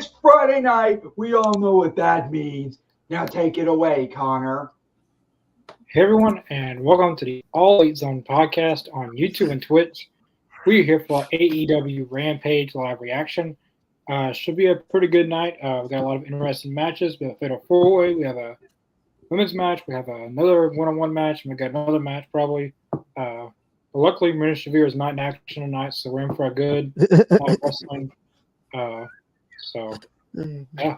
It's Friday night. We all know what that means. Now take it away, Connor. Hey everyone, and welcome to the All Elite Zone podcast on YouTube and Twitch. We're here for AEW Rampage live reaction. Should be a pretty good night. We've got a lot of interesting matches. We have a fatal four-way. We have a women's match. We have another one-on-one match, and we got another match probably. But luckily, Marina Shavir is not in action tonight, so we're in for a good live wrestling. So yeah.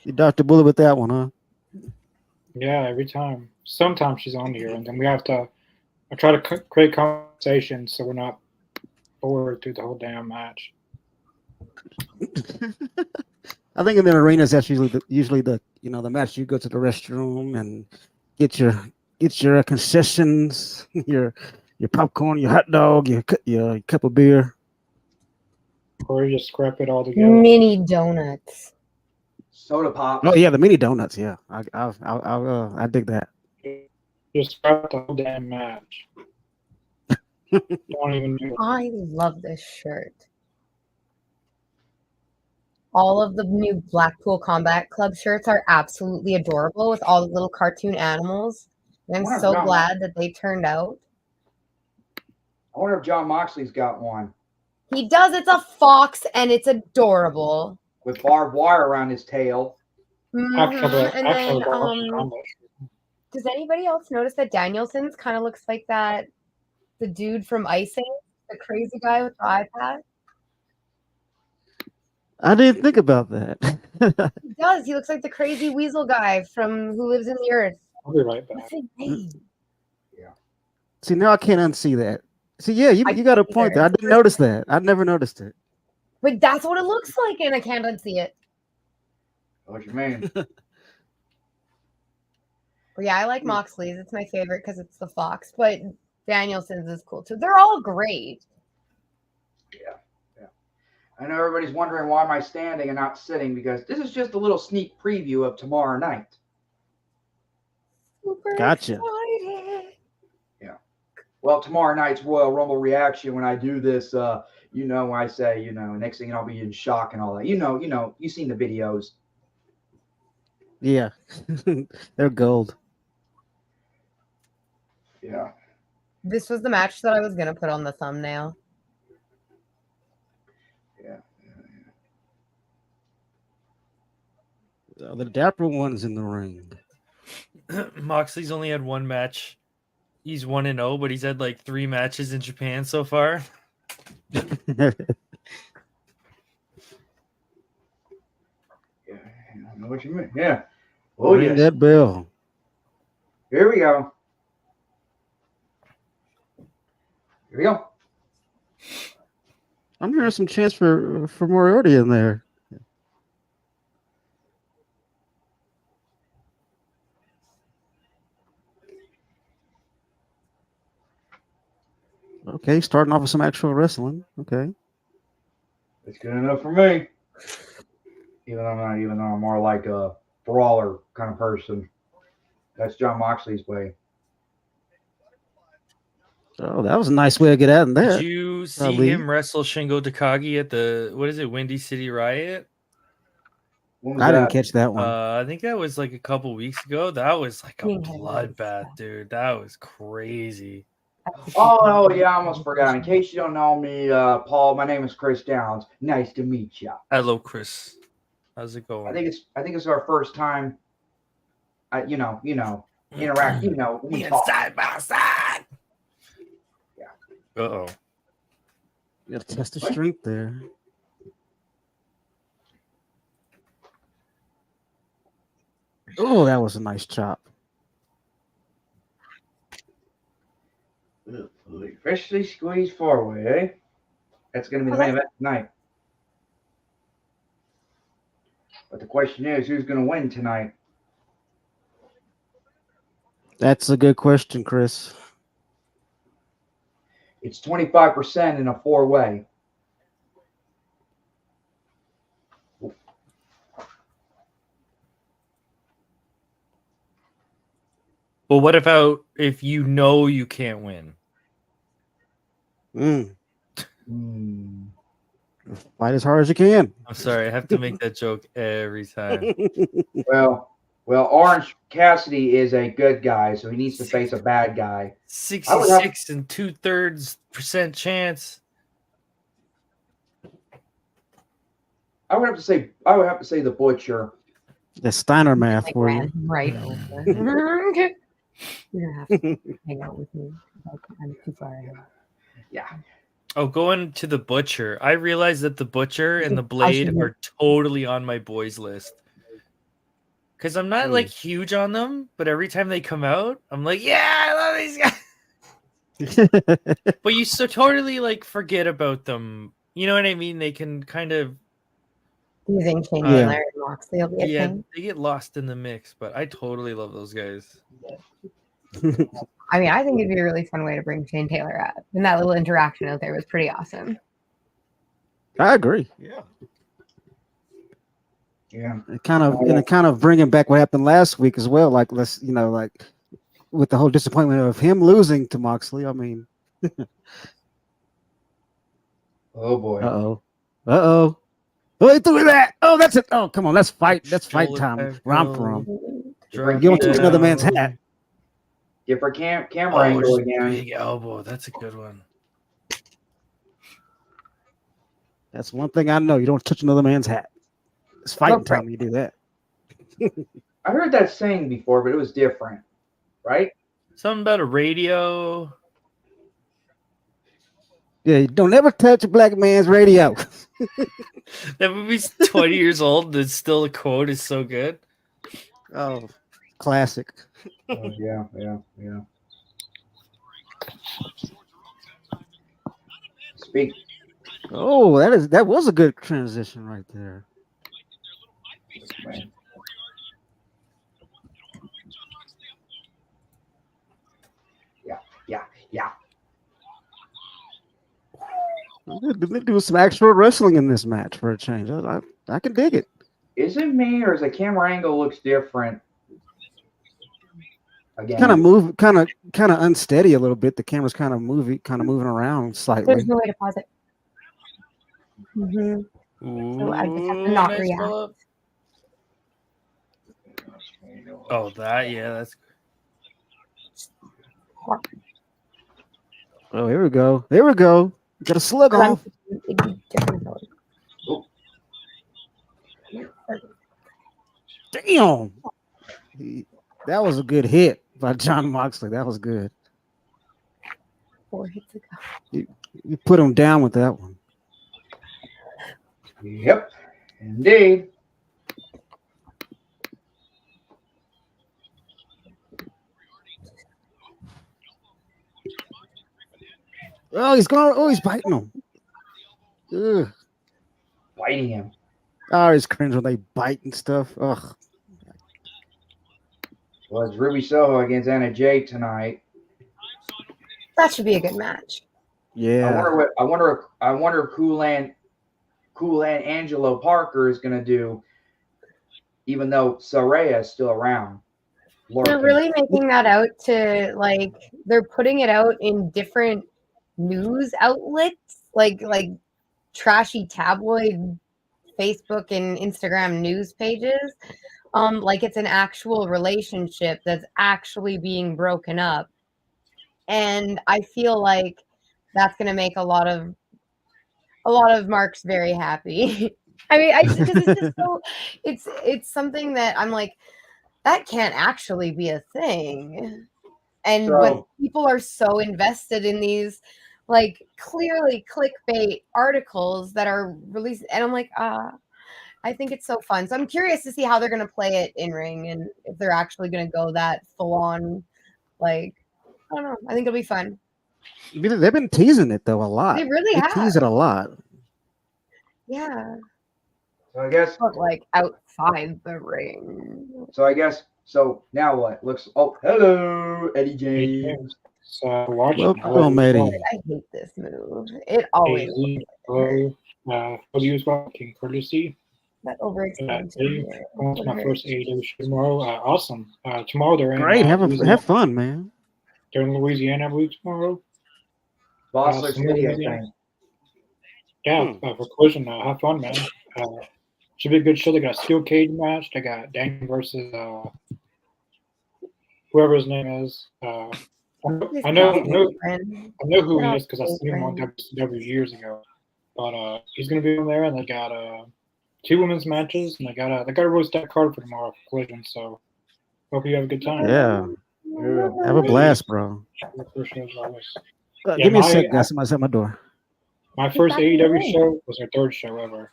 You dodged the bullet with that one, huh? Yeah, every time. Sometimes she's on here, and then we have to. I try to create conversation so we're not bored through the whole damn match. I think in the arenas that's usually the the match you go to the restroom and get your concessions, your popcorn, your hot dog, your cup of beer, Or you just scrap it all together. Mini donuts. Soda pop. Oh yeah, the mini donuts. Yeah, I dig that. Just scrap the whole damn match. Don't even do it. I love this shirt. All of the new Blackpool Combat Club shirts are absolutely adorable with all the little cartoon animals. And I'm so glad that they turned out. I wonder if John Moxley's got one. He does. It's a fox and it's adorable. With barbed wire around his tail. Does anybody else notice that Danielson's kind of looks like the dude from Icing, the crazy guy with the eye patch? I didn't think about that. He does. He looks like the crazy weasel guy from Who Lives in the Earth. I'll be right back. What's his name? Yeah. See, now I can't unsee that. See, yeah, you got a point there. I didn't notice that. I never noticed it. But that's what it looks like, and I can't unsee it. What you mean? But yeah, I like Moxley's. It's my favorite because it's the fox. But Danielson's is cool too. They're all great. Yeah. I know everybody's wondering why am I standing and not sitting, because this is just a little sneak preview of tomorrow night. Super Gotcha. excited. Yeah. Well, tomorrow night's Royal Rumble reaction, when I do this, I say, next thing I'll be in shock and all that. You've seen the videos. Yeah, they're gold. Yeah. This was the match that I was going to put on the thumbnail. Yeah. The dapper one's in the ring. Moxley's only had one match. He's 1-0, but he's had like 3 matches in Japan so far. Yeah, I know what you mean. Yeah. Oh, ring yes. that bell. Here we go. I'm hearing some chance for Moriarty in there. Okay, starting off with some actual wrestling. Okay. It's good enough for me. Even though I'm more like a brawler kind of person. That's John Moxley's way. Oh, that was a nice way to get out in there. Did you see him wrestle Shingo Takagi at the Windy City Riot? I didn't catch that one. I think that was like a couple weeks ago. That was like a bloodbath, dude. That was crazy. Oh, yeah, I almost forgot. In case you don't know me, Paul, my name is Chris Downs. Nice to meet you. Hello, Chris. How's it going? I think it's our first time. Interact. We talk. Side by side. Yeah. Uh-oh. You got to test the strength there. Oh, that was a nice chop. Freshly squeezed four-way, eh? That's going to be the main event tonight. But the question is, who's going to win tonight? That's a good question, Chris. It's 25% in a four-way. But what if you know you can't win? Fight as hard as you can. I'm sorry, I have to make that joke every time. Well, Orange Cassidy is a good guy, so he needs to face a bad guy. 66 and 2/3% chance. I would have to say the Butcher. The Steiner math Like for you. ran right over. Okay. You're gonna have to hang out with me. I'm too far ahead. Yeah. Oh, going to the Butcher. I realized that the Butcher and the I Blade should- are totally on my boys list. Because I'm not like huge on them, but every time they come out, I'm like, yeah, I love these guys. But you so totally like forget about them. You know what I mean? They can kind of Using Shane Yeah. Taylor and Moxley will be a thing. they get lost in the mix, but I totally love those guys. I mean, I think it'd be a really fun way to bring Shane Taylor up. And that little interaction out there was pretty awesome. I agree. Yeah. Yeah. It kind of bringing back what happened last week as well. Like like with the whole disappointment of him losing to Moxley. I mean, Oh boy. uh oh. Oh, he threw that. Oh, that's it. Oh, come on, let's fight. That's fight Shoulder time. tackle. Romp for him. Drop You don't touch another down. man's hat. Get for camera Oh, angle just again. big elbow. That's a good one. That's one thing I know. You don't touch another man's hat. It's fighting Go for time. You do that. I heard that saying before, but it was different, right? Something about a radio. Yeah, you don't ever touch a black man's radio. That movie's 20 years old. And still the quote is so good. Oh, classic. Oh, yeah. Speak. Oh, that was a good transition right there. Yeah. They do some actual wrestling in this match for a change. I can dig it. Is it me or is the camera angle looks different? Again, Kind of unsteady a little bit. The camera's kind of moving around slightly. There's no way to pause it. Mm-hmm. So I just have to not react. pull-up. Oh, that's Oh, here we go. Got a slug off. It'd be different. Damn. That was a good hit by John Moxley. That was good. 4 hits ago. You put him down with that one. Yep, indeed. Oh, he's going. Oh, he's biting him. Ugh. Biting him. Oh, it's cringe when they bite and stuff. Ugh. Well, it's Ruby Soho against Anna Jay tonight. That should be a good match. Yeah. I wonder if Cool and Angelo Parker is going to do, even though Saraya is still around. They're really making that out to like they're putting it out in different news outlets, like trashy tabloid Facebook and Instagram news pages. Like it's an actual relationship that's actually being broken up. And I feel like that's going to make a lot of Marks very happy. I mean, because it's just so it's something that I'm like, that can't actually be a thing. And when people are so invested in these like clearly clickbait articles that are released, and I'm like, I think it's so fun. So I'm curious to see how they're going to play it in ring and if they're actually going to go that full on, like, I don't know. I think it'll be fun. They've been teasing it though a lot. They really have. Tease it a lot. Yeah. So I guess. But like outside the ring. So now what? Hello, Eddie James. So watch. Welcome, Eddie. I hate this move. It always King courtesy. that overextension. Going to my first AEW show tomorrow. Awesome. Tomorrow they're in. Great. Have fun, man. They're in Louisiana, I believe, tomorrow. Boss City, I think. Yeah, for Collision, have fun, man. Should be a good show. They got a steel cage match. They got Daniel versus whoever his name is. I know who he is because I seen him on WCW years ago. But he's gonna be on there, and they got 2 women's matches, and they got a really stacked card for tomorrow for Collision. So hope you have a good time. Yeah. Have a blast, bro. Yeah, give me a sec, guys. Somebody's at my door. My first AEW show was our 3rd show ever.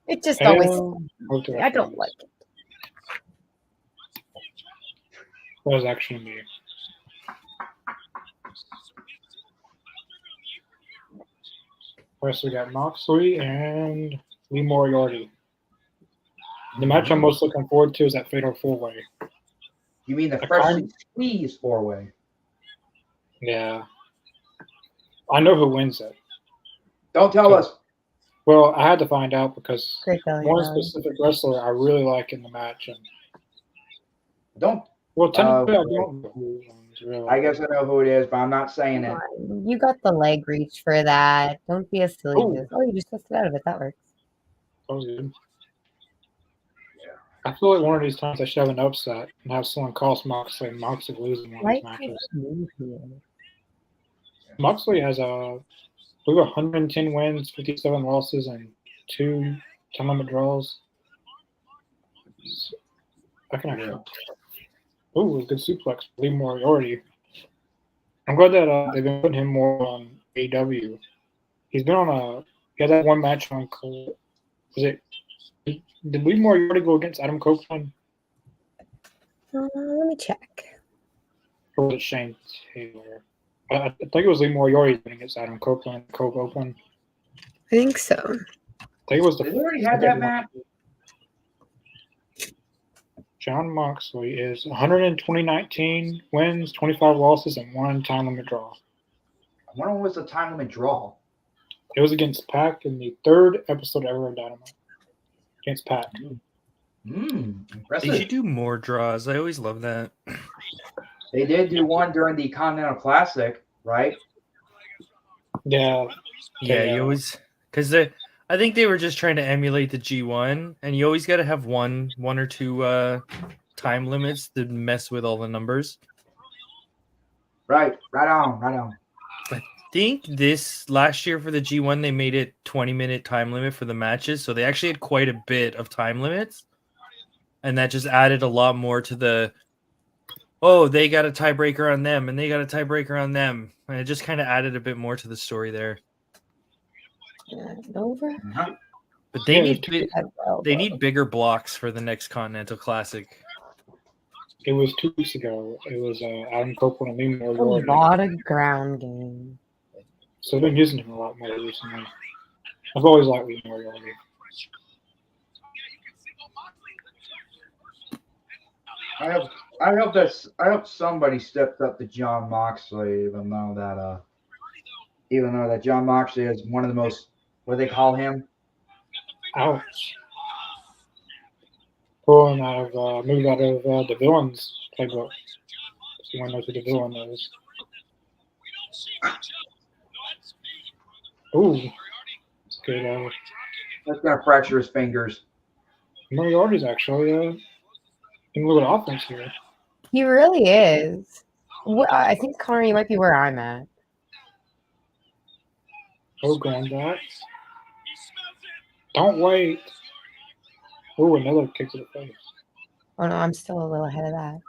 It just always. I don't like it. That was actually me. First, we got Moxley and Lee Moriarty. The match I'm most looking forward to is that Fatal 4-Way. You mean the freshly squeezed 4-way? Yeah. I know who wins it. Don't tell us. Well, I had to find out because one specific wrestler I really like in the match. And don't. Well, technically, I don't know who wins, really. I guess I know who it is, but I'm not saying it. You got the leg reach for that. Don't be a silly goose. Oh, you just tested out of it. That works. That was good. I feel like one of these times I should have an upset and have someone cost Moxley and Moxley losing one of these matches. Moxley has I believe 110 wins, 57 losses, and 2 time limit draws. I can actually. Oh, good suplex. Lee Moriarty. I'm glad that they've been putting him more on AEW. He's been on he had that one match on. Did Lee Moriarty go against Adam Copeland? Let me check. Or was it Shane Taylor? I think it was Lee Moriarty against Adam Copeland. I think so. I think it was Did we already have that match? John Moxley is 120-19 wins, 25 losses, and 1 time limit draw. When was the time limit draw? It was against Pac in the 3rd episode ever of Dynamite. Against Pac. Impressive. They should do more draws. I always love that. They did do one during the Continental Classic, right? Yeah. You always because I think they were just trying to emulate the G1, and you always got to have one or 2 time limits to mess with all the numbers. Right on. I think this last year for the G1 they made it 20-minute time limit for the matches, so they actually had quite a bit of time limits, and that just added a lot more to the. Oh, they got a tiebreaker on them, and they got a tiebreaker on them, and it just kind of added a bit more to the story there. Over. But they need bigger blocks for the next Continental Classic. It was 2 weeks ago. It was Adam Copeland and Lee Moriarty. A lot of ground game. So they've been using him a lot more recently. I've always liked Lee Moriarty. I hope somebody steps up to John Moxley, even though that John Moxley is one of the most, what do they call him? Ouch. Pulling out of move out of the villain's playbook. Someone knows who the villain is. Ooh. That's good. That's gonna fracture his fingers. Moriarty's actually in a little bit of offense here. He really is. I think, Connor, you might be where I'm at. Oh, going back. Don't wait. Oh, another kick to the face. Oh, no, I'm still a little ahead of that.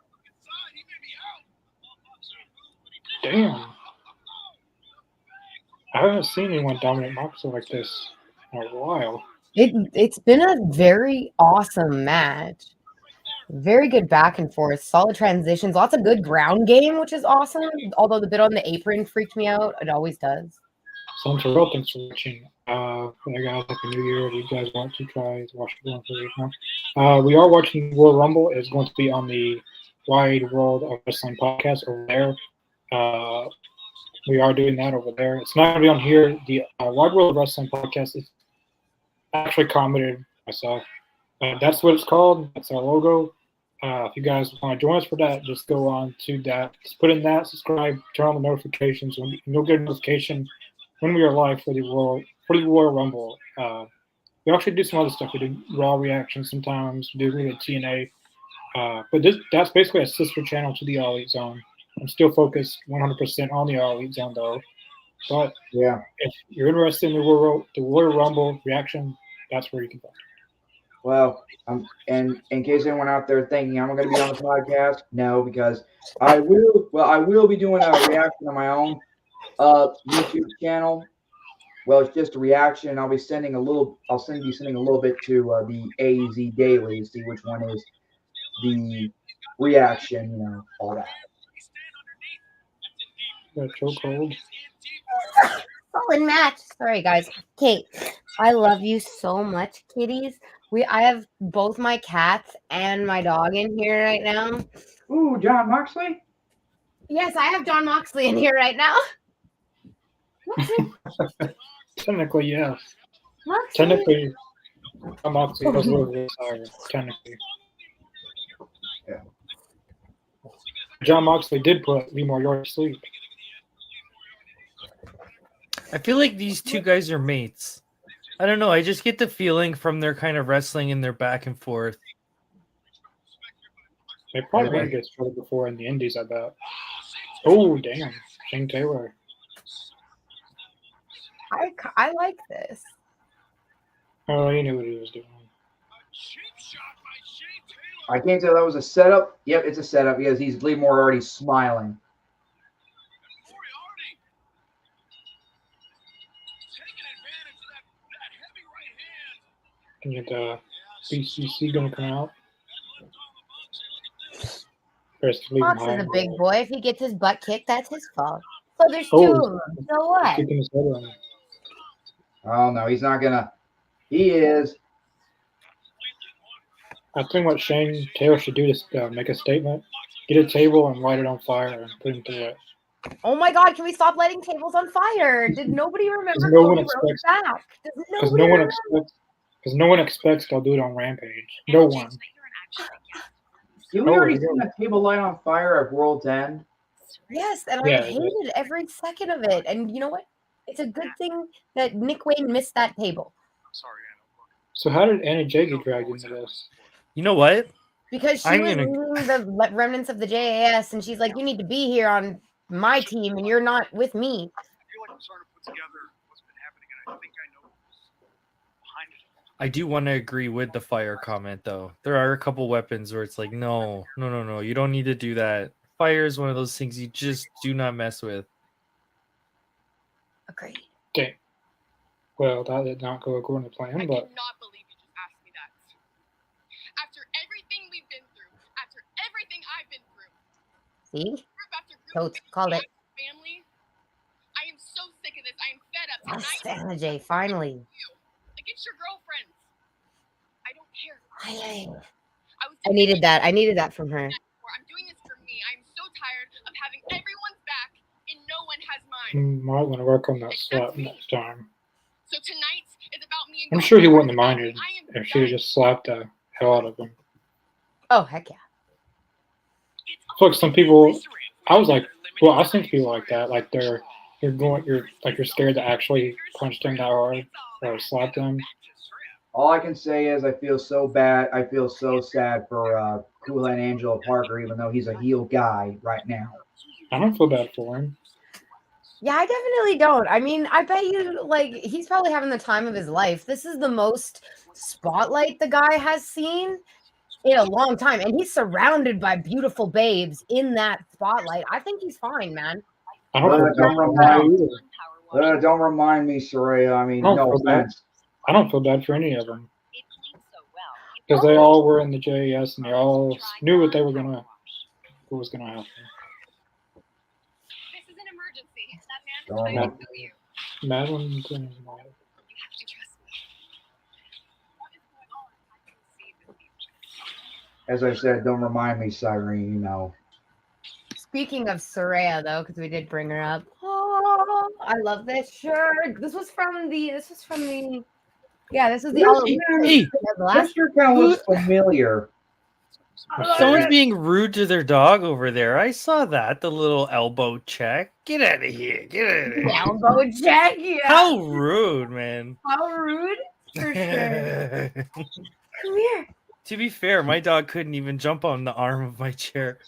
Damn. I haven't seen anyone dominate Moxley like this in a while. It's been a very awesome match. Very good back and forth, solid transitions, lots of good ground game, which is awesome. Although the bit on the apron freaked me out. It always does. Sounds real. Thanks for watching. Hey guys, happy New Year. If you guys want to try to watch the now. We are watching Royal Rumble. It's going to be on the Wide World of Wrestling podcast over there. We are doing that over there. It's not going to be on here. The Wide World of Wrestling podcast is actually commented myself. That's what it's called. That's our logo. If you guys want to join us for that, just go on to that. Just put in that, subscribe, turn on the notifications, and you'll get a notification when we are live for the Royal Rumble. We actually do some other stuff. We do Raw reactions sometimes. We do a little TNA. But that's basically a sister channel to the All Elite Zone. I'm still focused 100% on the All Elite Zone, though. But Yeah. if you're interested in the Royal Rumble reaction, that's where you can find it. Well, and in case anyone out there thinking I'm going to be on the podcast, no, because I will. Well, I will be doing a reaction on my own YouTube channel. Well, it's just a reaction. I'll be sending a little. I'll be sending a little bit to the AZ Daily to see which one is the reaction. You know, all that. Chokehold. Solid match. Sorry, guys. Kate, I love you so much, kitties. I have both my cats and my dog in here right now. Ooh, John Moxley. Yes, I have John Moxley in here right now. Technically, yeah. Moxley. Technically, Moxley was a little bit tired. Technically. Yeah. John Moxley did put Lee Moriarty to sleep. I feel like these two guys are mates. I don't know. I just get the feeling from their kind of wrestling and their back and forth. They probably would have get started before in the Indies, I bet. Oh, damn. Shane Taylor. I like this. Oh, he knew what he was doing. I can't tell that was a setup. Yep, it's a setup because he's Lee Moriarty smiling. And BCC going to come out. Fox is a big boy. If he gets his butt kicked, that's his fault. So there's two of them. So what? Oh, no, he's not going to. He is. I think what Shane Taylor should do is make a statement, get a table and light it on fire and put him through it. Oh my God! Can we stop lighting tables on fire? Did nobody remember? No one expects back. Because no one expects they'll do it on Rampage. No one. Did we already seen a table light on fire at World's End? Yes, and I hated every second of it. And you know what? It's a good thing that Nick Wayne missed that table. So how did Anna Jay get dragged into this? You know what? Because she was leading the remnants of the JAS, and she's like, "You need to be here on my team, and you're not with me." I do want to agree with the fire comment, though. There are a couple weapons where it's like, no. You don't need to do that. Fire is one of those things you just do not mess with. Agreed. Okay. Well, that did not go according to plan, but... I cannot believe you just asked me that. After everything we've been through, after everything I've been through. See? Coach called it. Family, I am so sick of this. I am fed up. Yes, Anna Jay, finally. Like, it's your girlfriend. I don't care. I needed that. I needed that from her. I'm doing this for me. I'm so tired of having everyone's back and no one has mine. Might want to work on that slap next time. So tonight is about me. I'm sure he wouldn't have minded if she had just slapped the hell out of him. Oh, heck yeah. Look, some people, I was like, well, I've seen people like that. Like you're scared to actually punch them that hard or slap them. All I can say is I feel so bad. I feel so sad for Cool and Angelo Parker, even though he's a heel guy right now. I don't feel bad for him. Yeah, I definitely don't. I mean, I bet you, like, he's probably having the time of his life. This is the most spotlight the guy has seen in a long time. And he's surrounded by beautiful babes in that spotlight. I think he's fine, man. Don't remind me, Saraya. I mean, no offense. I don't feel bad for any of them. Because they all were in the JAS and they all knew what was gonna happen. This is an emergency. That man is trying to kill you. Madeline. You have to trust me. What is going on? I can see the future. As I said, don't remind me, Cyrene, you know. Speaking of Saraya, though, because we did bring her up. Oh, I love this shirt. This was from the. Yeah, this is the. This shirt kind of looks familiar. Someone's being rude to their dog over there. I saw that. The little elbow check. Get out of here. Get out of here. Elbow check. Yeah. How rude, man. How rude? For sure. Come here. To be fair, my dog couldn't even jump on the arm of my chair.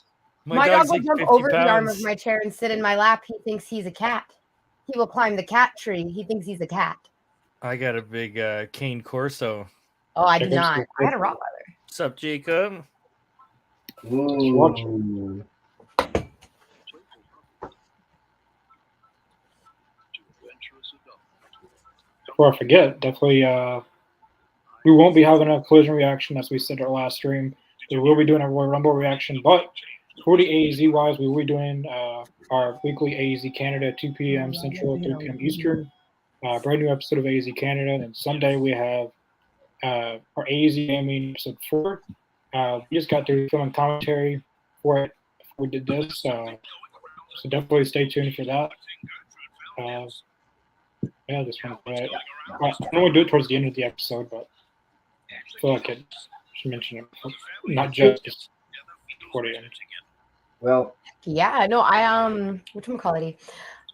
My dog dog's will like jump 50 over the arm of pounds. my chair and sit in my lap. He thinks he's a cat. He will climb the cat tree. He thinks he's a cat. I got a big cane Corso. Oh, I did not. I had a Rottweiler. What's up, Jacob? Ooh. Before I forget, definitely we won't be having a collision reaction as we said our last stream. We will be doing a Royal Rumble reaction, but for the AEZ wise, we will be doing our weekly AEZ Canada at 2 p.m. Central, 3 p.m. Eastern. Brand new episode of AEZ Canada, and Sunday we have our AEZ Gaming episode 4. We just got through filming commentary for it. We did this, so definitely stay tuned for that. Yeah, this one. I normally do it towards the end of the episode, but I feel like I should mention it, not just for the end. Well, Yeah, no, whatchamacallit?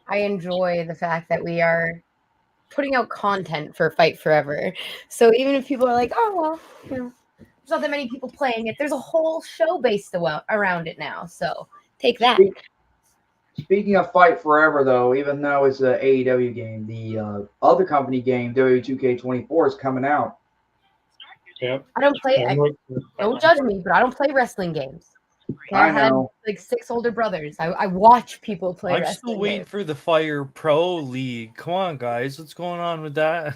I enjoy the fact that we are putting out content for Fight Forever. So even if people are like, oh well, there's not that many people playing it, there's a whole show based around it now. So take that. Speaking of Fight Forever, though, even though it's an AEW game, the other company game, WWE2K24, is coming out. Yep. I don't play. Don't judge me, but I don't play wrestling games. Okay, I had know. like 6 older brothers. I watch people play I'm wrestling still waiting games. for the Fire Pro League. Come on, guys. What's going on with that?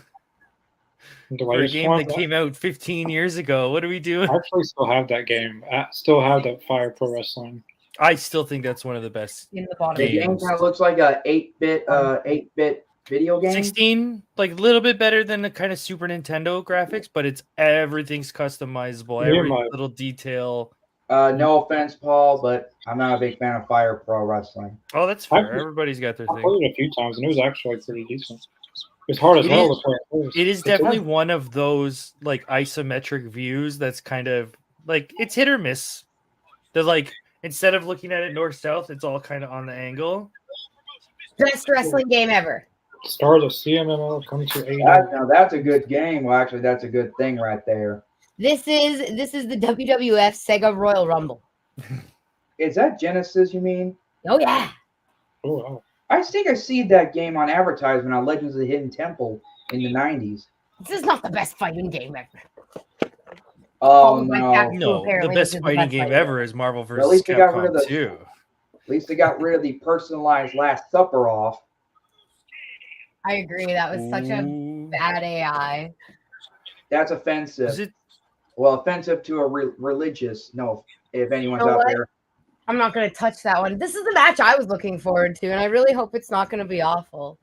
The For a latest game one, that came out 15 years ago. What are we doing? I actually still have that game. I still have that Fire Pro Wrestling. I still think that's one of the best. In the bottom. The game kind of looks like a 8-bit video game. 16, like a little bit better than the kind of Super Nintendo graphics, but it's everything's customizable. Yeah, Every my- little detail. No offense, Paul, but I'm not a big fan of Fire Pro Wrestling. Oh, that's fair. I've- Everybody's got their I thing. played it a few times, and it was actually pretty decent. It's hard as It hell is- to play at first. It is It's definitely hard. one of those like isometric views that's kind of like it's hit or miss. They're like instead of looking at it north south, it's all kind of on the angle. Best wrestling game ever. Stars of CMML come to AEW. Now that's a good game. Well, actually, that's a good thing right there. This is the WWF Sega Royal Rumble. Is that Genesis, you mean? Oh yeah. Oh, wow. I think I see that game on advertisement on Legends of the Hidden Temple in the 90s. This is not the best fighting game ever. Oh, my no. God. No, the Apparently best this is the fighting best game fighting ever is Marvel at vs. least they got rid of Capcom the- 2. At least they got rid of the personalized Last Supper off. I agree. That was such a Ooh. bad AI. That's offensive. Is it? Well, offensive to a religious. No, if anyone's You know out what? there. I'm not going to touch that one. This is the match I was looking forward to, and I really hope it's not going to be awful.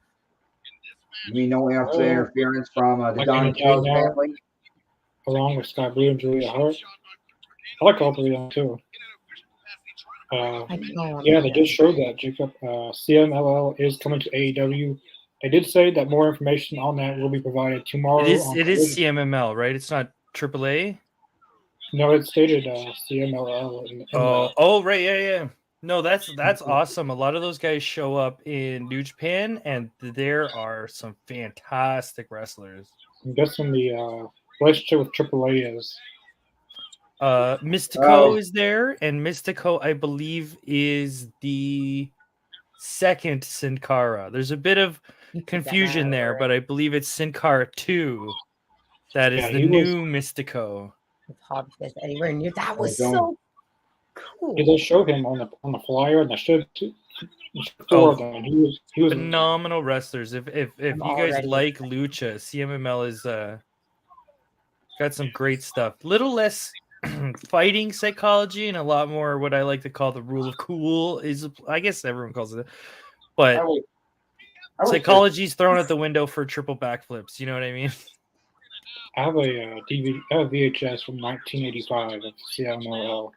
You mean no interference from the I Don can Callis now. family? Along with Scott Blue and Julia Hart. I like all three of them, too. I know. Yeah, they did show that, Jacob. CMLL is coming to AEW. They did say that more information on that will be provided tomorrow. It is. on It is Collision. CMML, right? It's not AAA. No, it stated CMLL. Oh, right, yeah. No, that's awesome. A lot of those guys show up in New Japan, and there are some fantastic wrestlers. I'm guessing the relationship with AAA is. Mystico Oh. is there, and Mystico, I believe, is the second Sin Cara. There's a bit of confusion there, but I believe it's Sin Cara 2. That is Yeah, the he new Mystico. It's hard to get anywhere near. That was don't. so cool. Yeah, they showed him on the flyer, and they showed four of them. And he was Phenomenal wrestlers. If you guys already like Lucha, CMML is got some great stuff. Little less fighting psychology and a lot more what I like to call the rule of cool is, I guess everyone calls it, but I would psychology's thrown out the window for triple backflips. You know what I mean? I have a DVD, I have a VHS from 1985 of CMLL.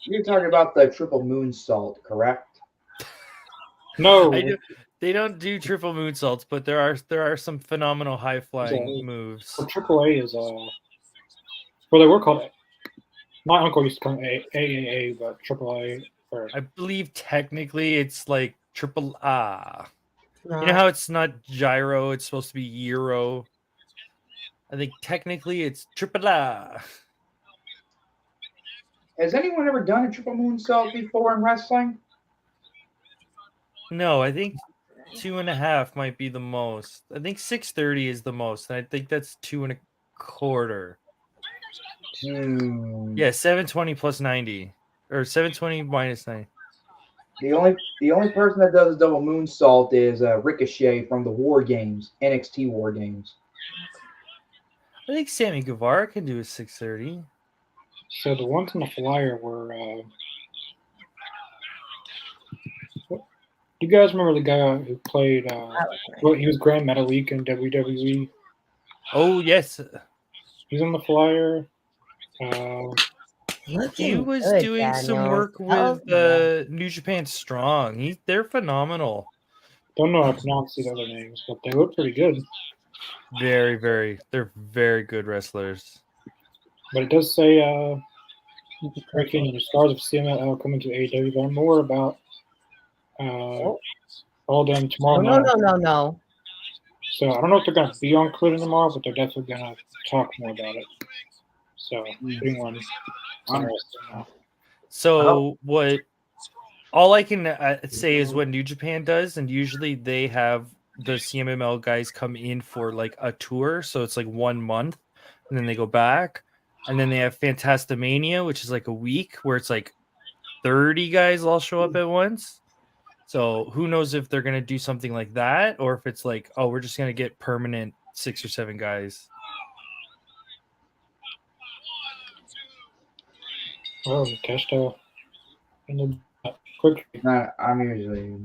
You're talking about the triple moonsault, correct? No, They don't do triple moonsaults, but there are some phenomenal high flying Yeah. moves. for AAA is well, they were called My uncle used to call it AAA, but AAA. Or I believe technically it's like triple A. You know Not- how it's not gyro, it's supposed to be euro. I think technically it's triple A. Has anyone ever done a triple moonsault before in wrestling? No, I think 2.5 might be the most. I think 630 is the most. And I think that's 2.25. Yeah, 720 plus 90. Or 720 minus 90. The only person that does a double moonsault is Ricochet from the War Games, NXT War Games. I think Sammy Guevara can do a 630. so the ones on the flyer were. You guys remember the guy who played? Well, he was Grand Metalik in WWE. Oh, yes. He's on the flyer. He Looking was good, doing some Daniel. work Hell with yeah. New Japan Strong. They're phenomenal. Don't know how to pronounce these other names, but they look pretty good. Very, they're very good wrestlers. But it does say breaking the stars of CMLL coming to AEW. Learn more about all them tomorrow No, night. no. So I don't know if they're going to be on Clear tomorrow, but they're definitely going to talk more about it. So anyone interested now. So what? All I can say is what New Japan does, and usually they have the CMML guys come in for like a tour, so it's like 1 month, and then they go back, and then they have Fantastamania, which is like a week where it's like 30 guys all show up at once. So who knows if they're gonna do something like that, or if it's like, oh, we're just gonna get permanent 6 or 7 guys. Oh, Testa. And then quick. I'm usually.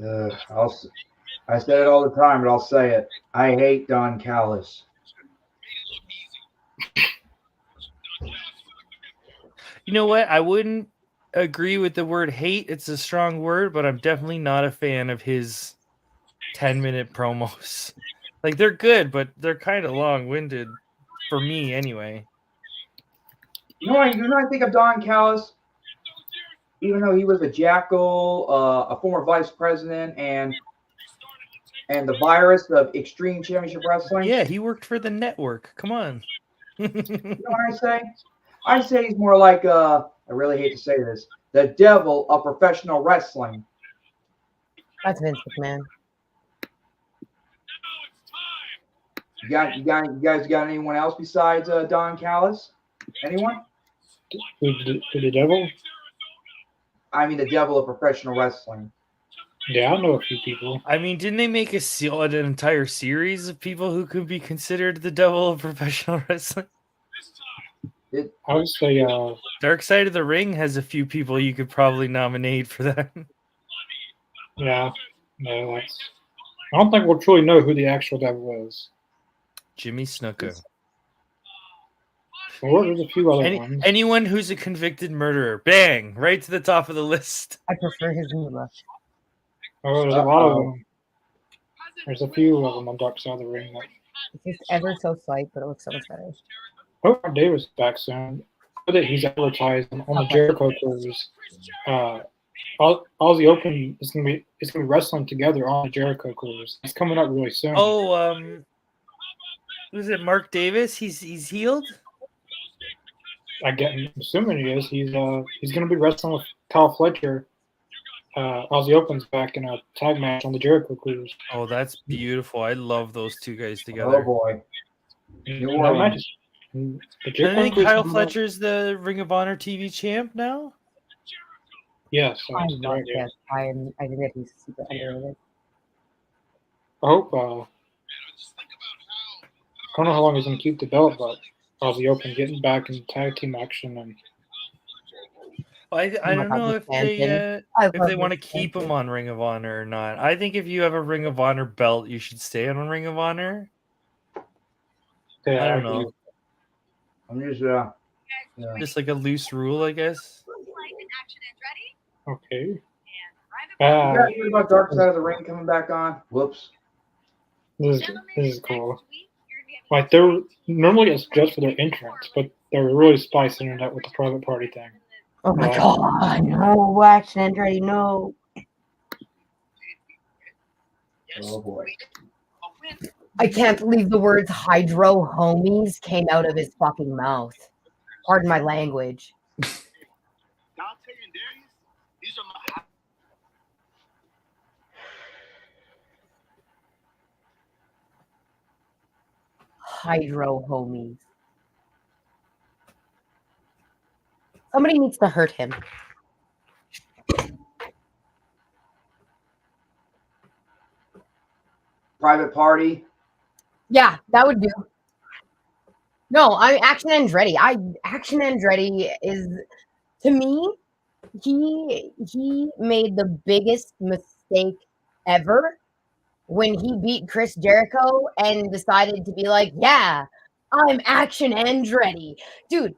I said it all the time, but I'll say it. I hate Don Callis. You know what? I wouldn't agree with the word hate. It's a strong word, but I'm definitely not a fan of his 10-minute promos. Like they're good, but they're kind of long-winded for me anyway. You know what I think of Don Callis? Even though he was a jackal, a former vice president, and the virus of Extreme Championship Wrestling. Yeah, he worked for the network. Come on. You know what I say? I say he's more like I really hate to say this, the devil of professional wrestling. That's Vince McMahon. You guys got anyone else besides Don Callis? Anyone? The devil? I mean, the devil of professional wrestling. Yeah, I know a few people. I mean, didn't they make an entire series of people who could be considered the devil of professional wrestling? I would say Dark Side of the Ring has a few people you could probably nominate for that. Yeah. No, I don't think we'll truly know who the actual devil is. Jimmy Snuka. Or there's a few other ones. Anyone who's a convicted murderer. Bang! Right to the top of the list. I prefer his new look. Oh, there's a lot of them. There's a few of them on Dark Side of the Ring. It's just ever so slight, but it looks so much better. Oh, Davis back soon. That he's advertised on the Jericho cruise. Aussie Open is gonna be wrestling together on the Jericho cruise. It's coming up really soon. Oh, was it Mark Davis? He's healed. I'm assuming he is. He's gonna be wrestling with Kyle Fletcher. Aussie Open's back in a tag match on the Jericho cruise. Oh, that's beautiful. I love those two guys together. Oh boy. I think Kyle Fletcher's the Ring of Honor TV champ now. Yes, I love this. I think that he's super underrated. I hope. I don't know how long he's gonna keep the belt, but Aussie Open getting back in tag team action, and I don't know if they want to keep him on Ring of Honor or not. I think if you have a Ring of Honor belt, you should stay on Ring of Honor. yeah, I don't know. I'm Just like a loose rule, I guess. Okay. You guys heard about Dark Side of the Ring coming back on? Whoops. This is cool. Like they're normally it's just for their entrance, but they're really spicing it up with the private party thing. Oh my Like, god, no, Action Andretti, no. Oh boy. I can't believe the words hydro homies came out of his fucking mouth. Pardon my language. Dante and Darius, these are my Hydro homies. Somebody needs to hurt him. Private party. Yeah, that would do. No, Action Andretti. Action Andretti is, to me, he made the biggest mistake ever when he beat Chris Jericho and decided to be like, yeah, I'm Action Andretti. Dude,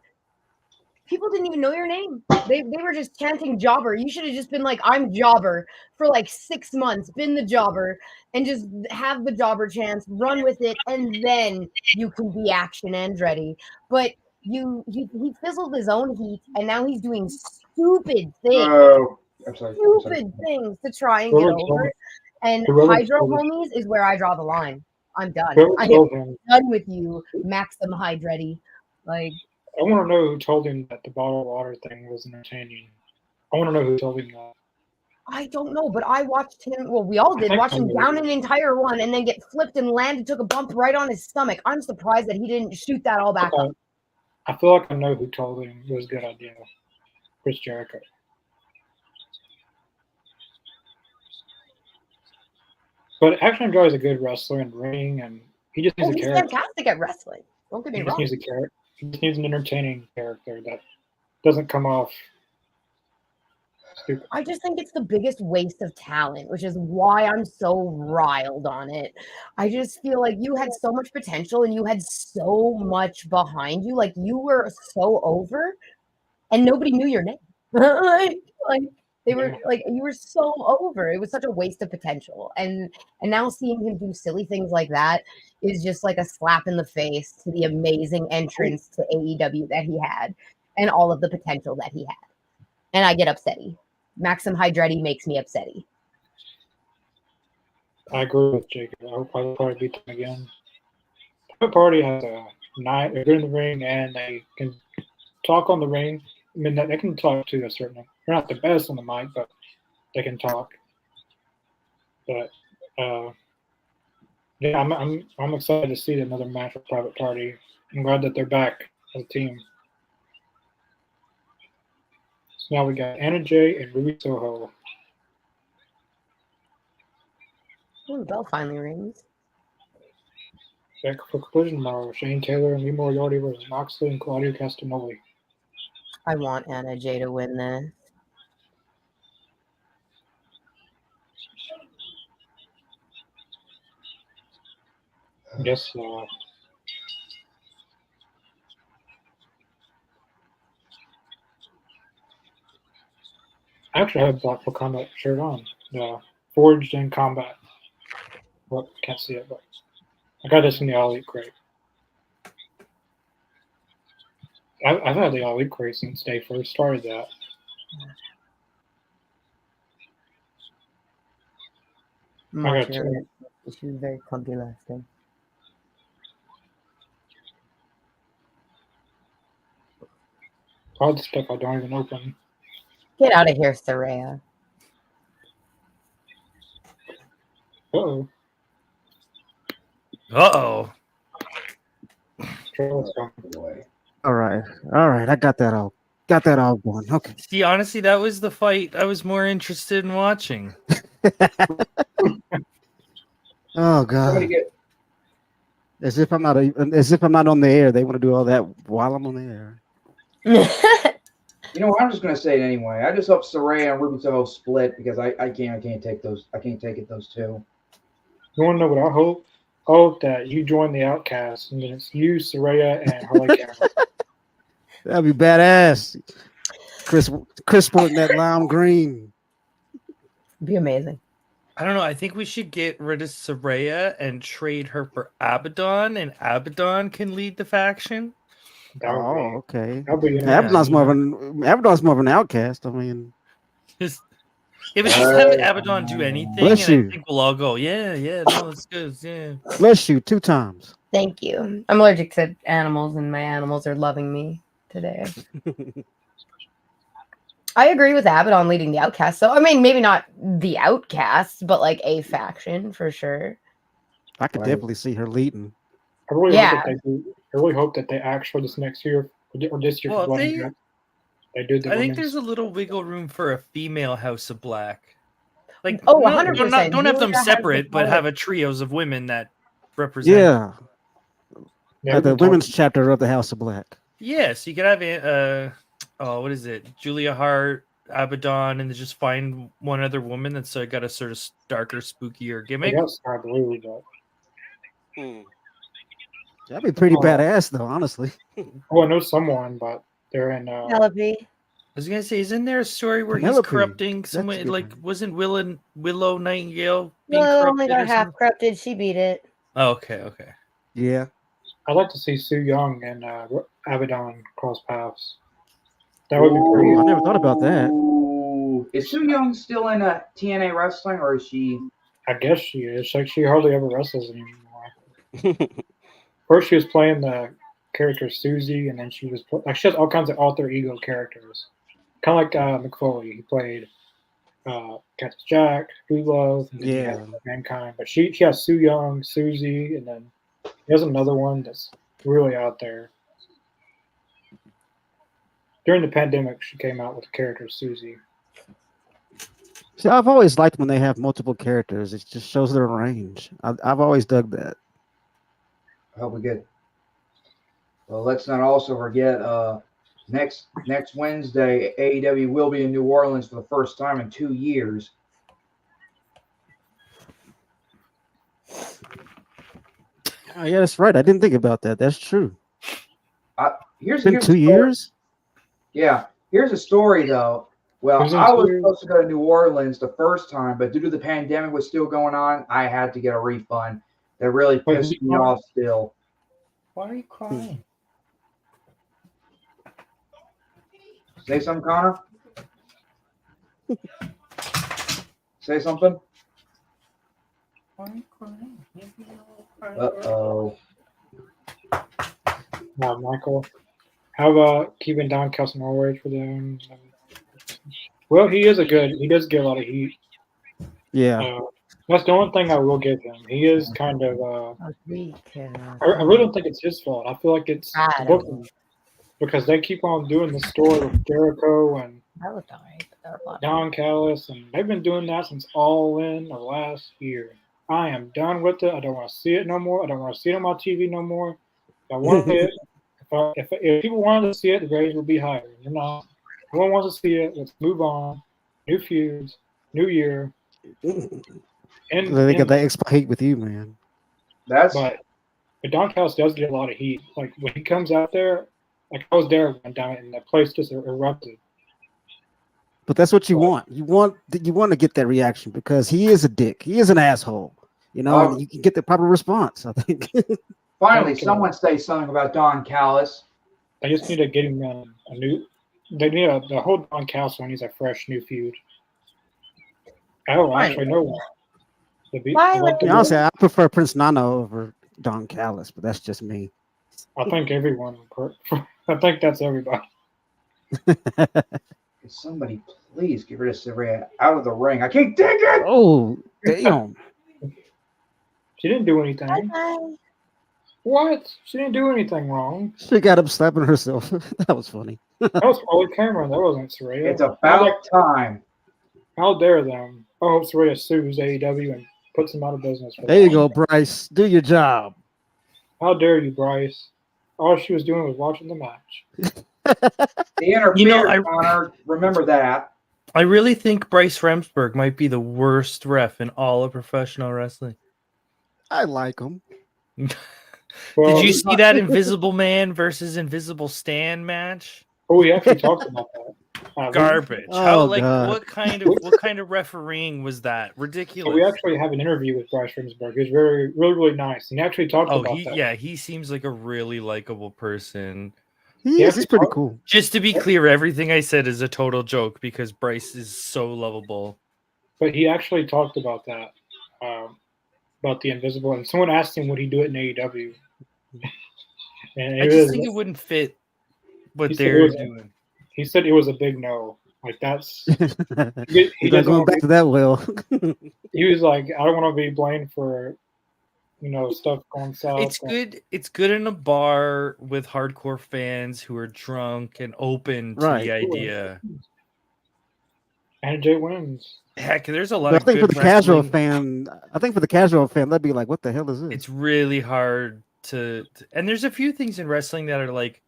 people didn't even know your name. They were just chanting Jobber. You should have just been like, I'm Jobber for like 6 months, been the Jobber, and just have the Jobber chance, run with it, and then you can be Action Andretti. But he fizzled his own heat, and now he's doing stupid things. Oh, I'm sorry. Stupid things to try and get over. And Hydro homies is where I draw the line. I'm done. I am done with you, Maxim Hydretti. Like, I want to know who told him that the bottled water thing was entertaining. I want to know who told him that. I don't know, but I watched him. Well, we all did watch him down an entire one and then get flipped and landed, took a bump right on his stomach. I'm surprised that he didn't shoot that all back up. I feel like I know who told him it was a good idea. Chris Jericho. But Action Andretti is a good wrestler in the ring, and he just needs a character. He's fantastic at wrestling. Don't get me wrong. He just needs an entertaining character that doesn't come off stupid. I just think it's the biggest waste of talent, which is why I'm so riled on it. I just feel like you had so much potential and you had so much behind you. Like, you were so over and nobody knew your name. like they were like, you were so over. It was such a waste of potential. And now seeing him do silly things like that is just like a slap in the face to the amazing entrance to AEW that he had and all of the potential that he had. And I get upsetty. Maxim Hydretti makes me upsetty. I agree with Jacob. I hope Private Party beat them again. Private Party has a night. They're good in the ring and they can talk on the ring. I mean, they can talk to a certain. They're not the best on the mic, but they can talk. But yeah, I'm excited to see another match with Private Party. I'm glad that they're back as a team. So now we got Anna Jay and Ruby Soho. Oh, the bell finally rings. Back for collision tomorrow. Shane Taylor and Lee Moriarty versus Moxley and Claudio Castagnoli. I want Anna Jay to win this. Yes. I actually have Blackpool Combat shirt on. Forged in Combat. Well, can't see it, but I got this in the All Elite crate. I've had the All Elite crate since they first started that. I got two. She was very clunky last time. All the stuff I don't even open. Get out of here, Saraya. Uh-oh. Uh-oh. All right. I got that all going. Okay. See, honestly, that was the fight I was more interested in watching. Oh God. As if I'm not on the air. They want to do all that while I'm on the air. You know, I'm just gonna say it anyway. I just hope Saraya and Ruby Soho split because I can't take those. I can't take it those two. You want to know what I hope? I hope that you join the Outcast and then it's you, Saraya, and Harley Cameron. That'd be badass. Chris sporting that lime green. Be amazing. I don't know. I think we should get rid of Soraya and trade her for Abaddon, and Abaddon can lead the faction. That would Oh, okay. That'd be Yeah, Abaddon's you more of know. Abaddon's more of an outcast. I mean, Just, yeah, but just have Abaddon do anything, bless and I you, think we'll all go, yeah, no, that's good, yeah. bless you 2 times. Thank you. I'm allergic to animals, and my animals are loving me today. I agree with Abaddon leading the Outcast. So I mean, maybe not the Outcast, but like a faction for sure. I could Right. definitely see her leading. I really Yeah. hope that they do. I really hope that they actually this next year or this year Well, for Blood and they- Guts, they do the I think women's. there's a little wiggle room for a female House of Black. Like, Oh, no, 100%. don't have them Julia has separate, the but power. have a trios of women that represent. Yeah, Yeah, like the we've been women's talking- chapter of the House of Black. Yes, you could have what is it? Julia Hart, Abaddon, and then just find one other woman that's got a sort of darker, spookier They gimmick. got Sky Blue, but That'd be pretty Oh. badass, though. Honestly. oh, I know someone, but they're in. Penelope. I was gonna say, isn't there a story where Penelope. he's corrupting That's someone? a good Like, one. wasn't Willow Nightingale being Willow corrupted? only or got half something? corrupted. She beat it. Oh, okay. Yeah. I'd like to see Sue Young and Abaddon cross paths. That would be Ooh, great. I never thought about that. Ooh. Is Sue Young still in TNA wrestling, or is she? I guess she is. Like she hardly ever wrestles anymore. First, she was playing the character Susie, and then she was she has all kinds of alter ego characters, kind of like McFoley. He played Cactus Jack, Food Love, and then he has Mankind. But she has Sue Young, Susie, and then he has another one that's really out there. During the pandemic, she came out with the character Susie. See, I've always liked when they have multiple characters. It just shows their range. I've always dug that. I hope we get. Well, let's not also forget. Next Wednesday, AEW will be in New Orleans for the first time in 2 years. Oh, yeah, that's right. I didn't think about that. That's true. Here's It's been 2 years. Yeah, here's a story though. Well, Who's in I was 2 years? supposed to go to New Orleans the first time, but due to the pandemic was still going on, I had to get a refund. That really Wait, pissed who's me going? off still. Why are you crying? Say something, Connor? Say something? Why are you crying? Uh-oh. Michael. How about keeping Don Callis Norway for them? Well, he does get a lot of heat. Yeah. That's the only thing I will give him. He is kind of. I really don't think it's his fault. I feel like it's the booking because they keep on doing the story with Jericho and Don Callis, and they've been doing that since All In of last year. I am done with it. I don't want to see it no more. I don't want to see it on my TV no more. I want it. If people wanted to see it, the ratings would be higher. You're not. No one wants to see it. Let's move on. New feuds, new year. And They got that extra heat with you, man. But Don Callis does get a lot of heat. Like when he comes out there, like I was there one time and the place just erupted. But that's what you want. You want to get that reaction because he is a dick. He is an asshole. You know, and you can get the proper response, I think. Finally, someone say something about Don Callis. They just need to get him a new. They need the whole Don Callis one. He's a fresh new feud. Oh, actually, no one. Honestly, I prefer Prince Nano over Don Callis, but that's just me. I think everyone. I think that's everybody. Can somebody please get rid of Saraya out of the ring? I can't take it. Oh, damn. She didn't do anything. What? She didn't do anything wrong. She got up slapping herself. That was funny. That was Paulie Cameron. That wasn't Saraya. It's about time. How dare them? I hope Saraya sues AEW and puts them out of business. There you go, Bryce. Do your job. How dare you, Bryce? All she was doing was watching the match. The interference, Connor. Remember that. I really think Bryce Remsburg might be the worst ref in all of professional wrestling. I like him. Did you see that Invisible Man versus Invisible Stan match? Oh, we actually talked about that. Garbage. Oh, How God. what kind of refereeing was that? So Ridiculous. we actually have an interview with Bryce Remsburg. He was really nice. And he actually talked about that. He seems like a really likable person. He's pretty cool. Just to be clear, everything I said is a total joke because Bryce is so lovable. But he actually talked about that, about the Invisible. And someone asked him, would he do it in AEW? And I just think it wouldn't fit what they're doing. He said it was a big no. Like that's He's not going back to that well. He was like, I don't want to be blamed for stuff going south. It's good. It's good in a bar with hardcore fans who are drunk and open to the idea. And Jay wins. Heck, there's a lot But of I think good for the casual fan, they'd be like, "What the hell is this?" It's really hard to, and there's a few things in wrestling that are like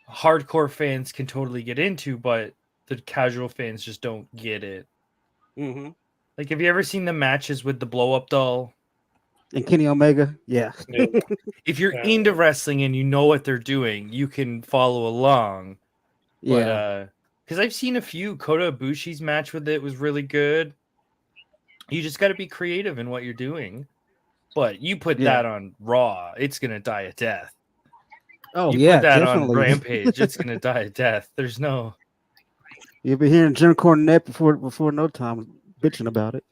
hardcore fans can totally get into, but the casual fans just don't get it. Mm-hmm. Like, have you ever seen the matches with the blow up doll? And Kenny Omega? Yeah. If you're into wrestling and you know what they're doing, you can follow along. Yeah. But, because I've seen a few. Kota Ibushi's match with it was really good. You just got to be creative in what you're doing. But you put that on Raw, it's going to die a death. Oh, you yeah, put that definitely. on Rampage, it's going to die a death. There's no... You'll be hearing Jim Cornette before no time bitching about it.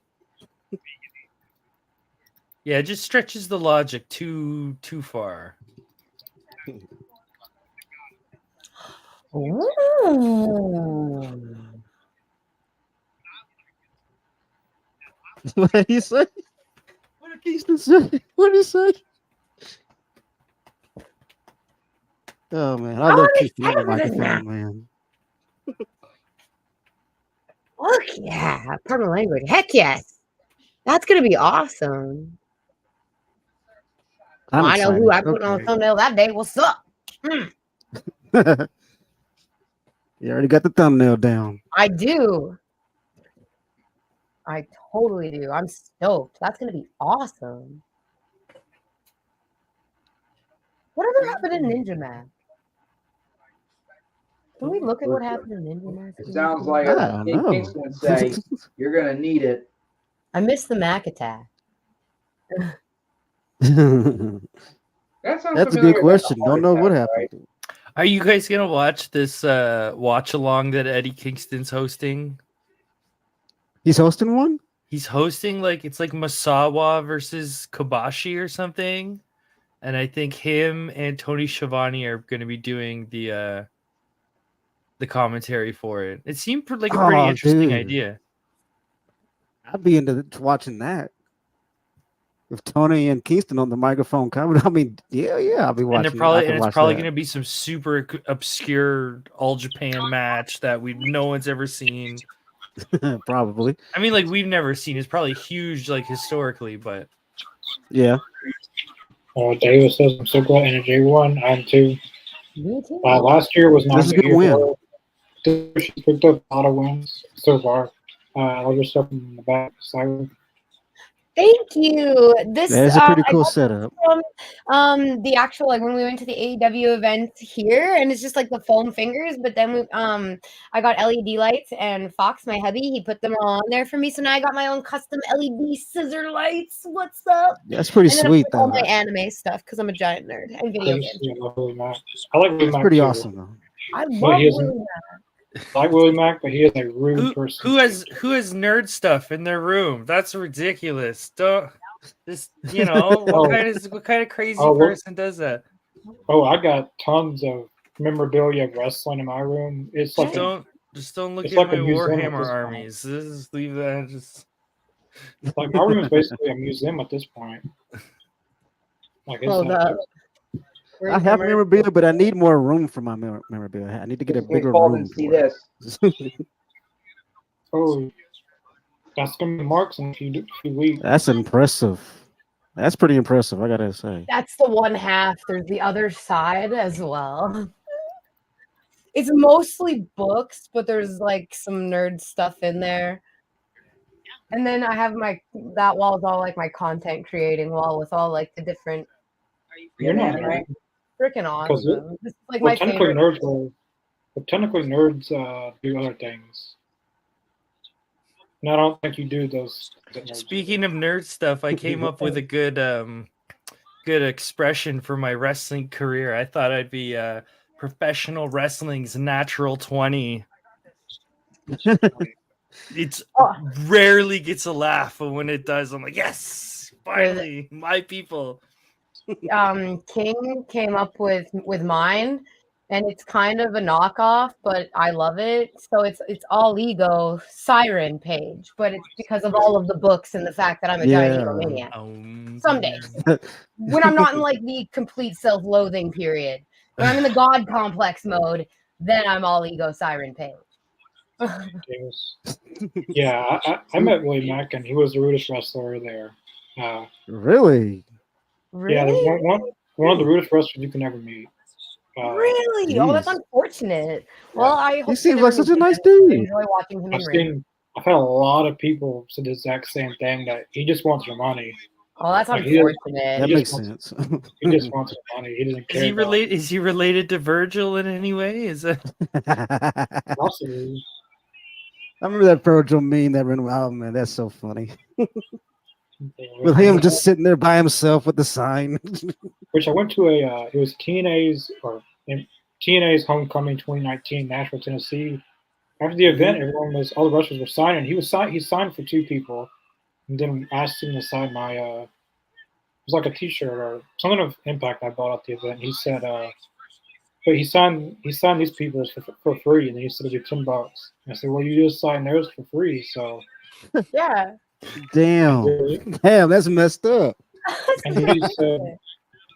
Yeah, it just stretches the logic too far. Ooh. What did he say? What did Kingston say? What did he say? Oh man, I love Kingston on the microphone, man. Look, yeah, pardon my language. Heck yes, that's gonna be awesome. I know who I put on thumbnail that day. What's up? You already got the thumbnail down. I do. I totally do. I'm stoked. That's gonna be awesome. Whatever happened in Ninja Mac? Can we look at what happened in Ninja Mac? It sounds like Kingston would say, "You're gonna need it." I missed the Mac attack. That's a good question. Don't know what happened. Right? Are you guys gonna watch this watch along that Eddie Kingston's hosting? He's hosting one? He's hosting it's like Masawa versus Kobashi or something. And I think him and Tony Schiavone are gonna be doing the commentary for it. It seemed like a pretty interesting idea. I'd be into watching that. With Tony and Kingston on the microphone coming, I mean, yeah, I'll be watching. And it's probably going to be some super obscure All Japan match that no one's ever seen. Probably. I mean, we've never seen. It's probably huge, historically, but yeah. Davis says I'm so glad Energy won. I'm too. Last year was not a good win. She picked up a lot of wins so far. I'll just start from the back side. Thank you. This is a pretty cool setup. From the actual when we went to the AEW event here, and it's just the foam fingers. But then I got LED lights, and Fox, my hubby, he put them all on there for me. So now I got my own custom LED scissor lights. What's up? That's pretty sweet, though. All my anime stuff because I'm a giant nerd and video games. I like Willie Mack. Pretty awesome, though. I love Willie Mack. I like Willie Mack, but he is a rude person. Who has nerd stuff in their room? That's ridiculous. Don't just what kind of crazy person does that? Oh, I got tons of memorabilia of wrestling in my room. It's like just don't look at my Warhammer armies. Just leave that. Just my room is basically a museum at this point. I have memorabilia, but I need more room for my memorabilia. I need to get a bigger room. See this. Oh, that's gonna be Marks in a few weeks. That's impressive. That's pretty impressive, I gotta say. That's the one half. There's the other side as well. It's mostly books, but there's some nerd stuff in there. And then I have that wall is all my content creating wall with all the different. You're not right. Freaking awesome. This is my technically favorite. nerds But technically, nerds do other things. And I don't think you do those. Speaking of nerd stuff, I came up with a good expression for my wrestling career. I thought I'd be professional wrestling's natural 20. It's rarely gets a laugh, but when it does, I'm like, yes, finally, my people. King came up with mine, and it's kind of a knockoff, but I love it. So it's all ego Siren Page, but it's because of all of the books and the fact that I'm a giant egomaniac. Someday, when I'm not in like the complete self-loathing period, when I'm in the God complex mode, then I'm all ego Siren Page. Yeah, I met Willie Mack, and he was the rudest wrestler there. Really? Yeah, one of the rudest wrestlers you can ever meet. Really? Geez. Oh, that's unfortunate. Well, I hope He seems like such a nice dude. I enjoy watching him in ring. I've had a lot of people say the exact same thing, that he just wants your money. Oh, that's Like, unfortunate. That makes sense. He just wants your money. He doesn't care. Is he related to Virgil in any way? Is that Possibly. I remember that Virgil meme that ran. Oh man, that's so funny. With him just sitting there by himself with the sign. Which I went to it was TNA's Homecoming 2019, Nashville, Tennessee. After the event, all the wrestlers were signing. He signed for 2 people, and then asked him to sign my it was like a T-shirt or something of Impact I bought at the event. He said, but he signed these people for free, and then he said it'd be $10. And I said, well, you just signed theirs for free, so yeah. Damn, that's messed up. And he said,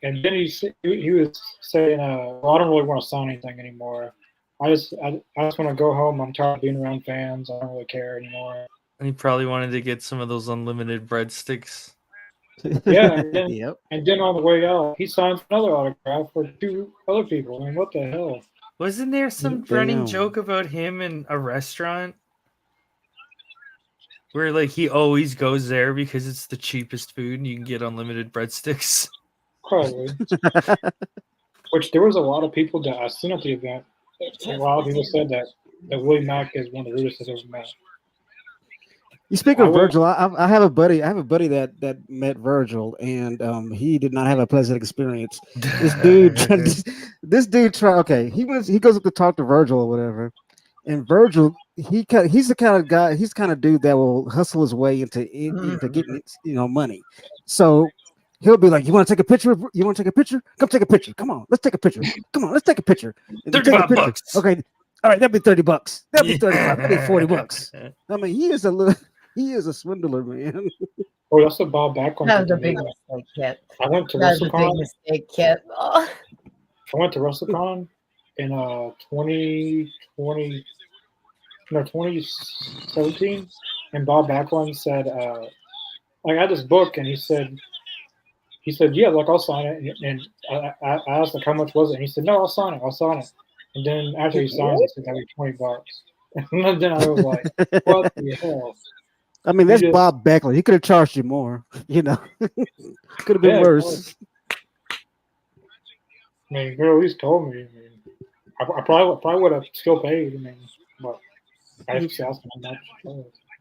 and then he was saying, well, I don't really want to sign anything anymore. I just want to go home. I'm tired of being around fans. I don't really care anymore. And he probably wanted to get some of those unlimited breadsticks. Yeah, and then on the way out, he signs another autograph for 2 other people. I mean, what the hell? Wasn't there some running joke about him in a restaurant? Where like he always goes there because it's the cheapest food and you can get unlimited breadsticks. Probably. Which there was a lot of people that I seen at the event. A lot of people said that Willie Mack is one of the rudest I've ever met. You speak of Virgil, I have a buddy. I have a buddy that met Virgil, and he did not have a pleasant experience. This dude tried. Okay, he goes up to talk to Virgil or whatever, and Virgil, he's the kind of guy. He's the kind of dude that will hustle his way into getting money. So he'll be like, "You want to take a picture? You want to take a picture? Come take a picture. Come on, let's take a picture. Come on, let's take a picture. $35. Okay, all right, that'd be $30. That'd be $35. That'd be $40. I mean, he is a swindler, man. Oh, that's a Bob Backlund. That was a big mistake, Kip. I went to That was a big WrestleCon. mistake, Kip. Oh. I went to WrestleCon in 2017, and Bob Backlund said, I got this book, and he said, yeah, like I'll sign it. And I asked like how much was it, and he said, no, I'll sign it. And then after he signs it, he said that was $20. And then I was like, what the hell? I mean, that's Bob Backlund. He could have charged you more, Could have been worse. I mean, you at least told me. I mean, I probably would have still paid. I mean, but I just asked him how much.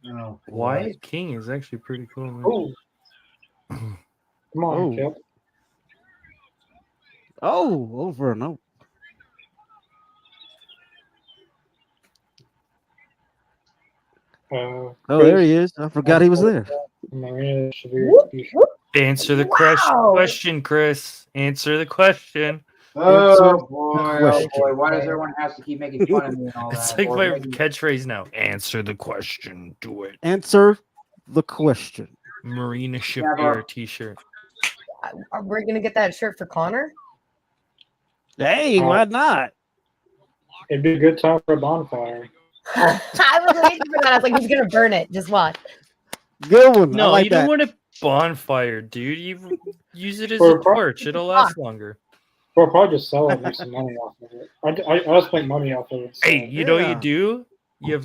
Oh, Wyatt King is actually pretty cool. Man. Oh, come on, Kip. Oh, over and over. There he is. I forgot he was there. Answer the question, Chris. Answer the question. Oh boy! Why does everyone have to keep making fun of me and all that? It's like my catchphrase now. Answer the question. Do it. Answer the question. Marina Shipyard T-shirt. We're gonna get that shirt for Connor. Hey, why not? It'd be a good time for a bonfire. I was waiting for that. I was like, he's gonna burn it. Just watch. Good one. No, like you don't that. want a bonfire, dude. You use it as a torch. It'll last longer. We'll probably just sell it and make some money off of it. I just make money off of it. So. Hey, you know what you do? You have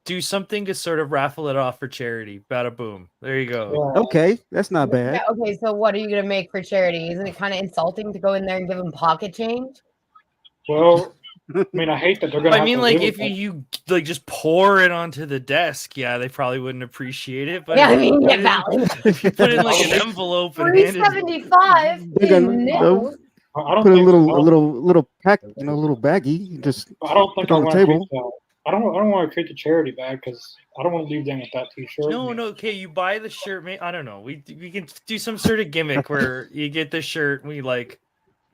do something to sort of raffle it off for charity. Bada boom. There you go. Yeah. Okay, that's not bad. Yeah, okay, so what are you gonna make for charity? Isn't it kind of insulting to go in there and give them pocket change? Well, I mean, I hate that they're gonna. I have mean, to like live if with that. you like just pour it onto the desk, yeah, they probably wouldn't appreciate it. But Yeah, I if you mean, put yeah, it in- valid. if you put in like an envelope and hand it, $3.75 You're gonna, in you know, nickels. I don't put a think little pack, a little baggie, just I don't think put I it on the want to treat table. the. I don't want to treat the charity bag because I don't want to leave them with that T-shirt. no, okay, you buy the shirt. I don't know. We can do some sort of gimmick where you get the shirt, and we like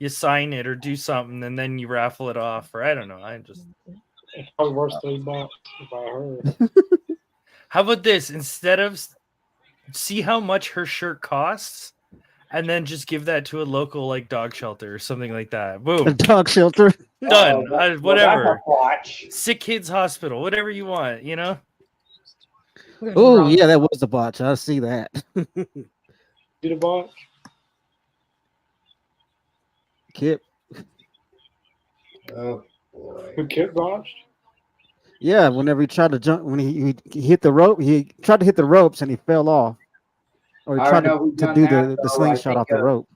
you sign it or do something, and then you raffle it off. Or I don't know. I just It's probably worth $3 if I heard. how about this instead of see how much her shirt costs, and then just give that to a local like dog shelter or something like that. A Boom, dog shelter. done. Whatever. That's a watch. Sick kids hospital, whatever you want, you know. Oh yeah, that was the botch. I see that. Did a botch? Kip. Oh boy. Who Kip botched? Yeah, whenever he tried to jump, when he hit the rope, he tried to hit the ropes and he fell off, or he I tried don't know who to done do that, the though. slingshot off the rope.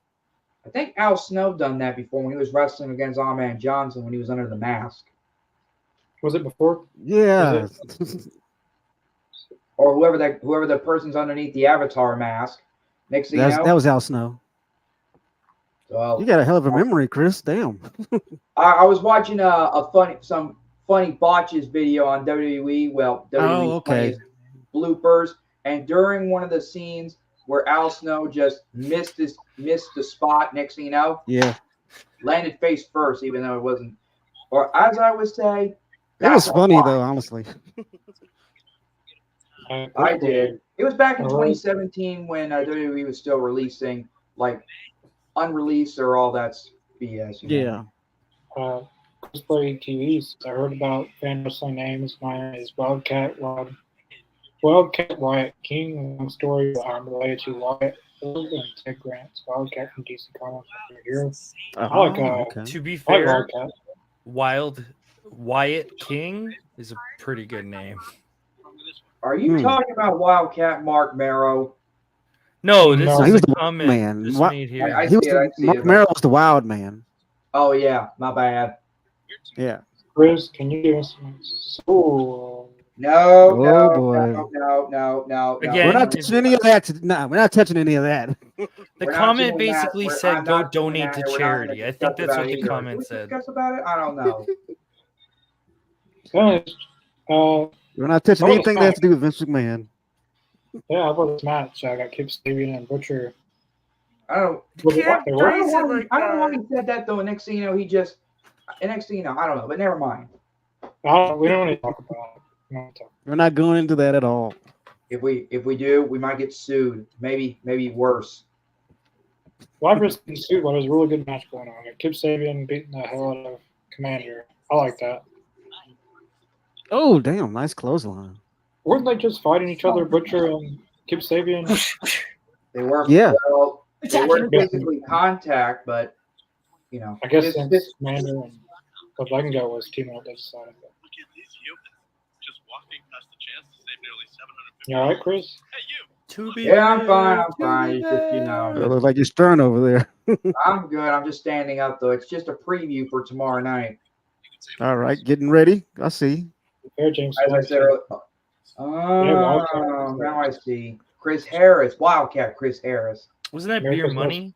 I think Al Snow done that before when he was wrestling against Man Johnson when he was under the mask, Was it before? Yeah, or whoever the person's underneath the Avatar mask. Next thing you know, that was Al Snow. well, You got a hell of a memory, Chris. Damn. I was watching some funny botches video on WWE. Well, WWE Oh, okay. funniest bloopers, and during one of the scenes where Al Snow just missed the spot. Next thing you know, Yeah, landed face first, even though it wasn't. Or as I would say, it was that's a funny lot. though, honestly. I did. It was back in Alright. 2017 when WWE was still releasing like unreleased or all that BS. You know? Yeah. Cosplay TVs. I heard about fan wrestling names. Mine is Wildcat Wyatt King. Long story, but I'm related to Wyatt Earp and Ted Grant's Wildcat from DC Comics. Here. I like okay. To be I like fair, Wildcat. Wyatt King is a pretty good name. Are you talking about Wildcat Mark Marrow? No, this No, is he was a the comment man. just What- made here. I He see was it. I see Mark it. Merrill was the wild man. Oh yeah, my bad. Yeah. Chris, can you give us some? So, No, Oh, no, boy. no. Again, We're not touching any of that. No, we're not touching any of that. The We're not comment doing that. basically I'm said, "Go not doing donate that, to and we're not gonna charity." I discuss think that's about what it the either. comment Can we said. discuss about it? I don't know. We're not touching Oh, anything that has to do with Vince McMahon. yeah, how about this match? I got Kip Sabian and Butcher. I don't. Was it- Yeah, they I were- don't know Why is why it he- like I don't know why that? he said that though. And next thing you know, he just. And next thing you know, I don't know. But never mind. We don't need to talk about it. We don't want to talk. We're not going into that at all. If we do, we might get sued. Maybe worse. Well, I've just been sued, but there's a really good match going on. Kip Sabian beating the hell out of Commander. I like that. Oh, damn. Nice clothesline. Weren't they just fighting each other, Butcher and Kip Sabian? They were. Yeah. Well, they weren't Yeah. physically contact, but you know. I guess this- since this- Commander and Legendo was teaming up, they decided that. Look at these humans just walking past the chance to save nearly 750. You all right, Chris? Hey, you! To be Yeah, I'm fair, fine. I'm to fine. be It's just, you know. It looks like you're stern over there. I'm good. I'm just standing up though. It's just a preview for tomorrow night. All right. Getting ready. I see. Fair, James. As I said earlier. Wildcat. Now I see. Chris Harris, Wildcat. Chris Harris. Wasn't that America's Beer Money?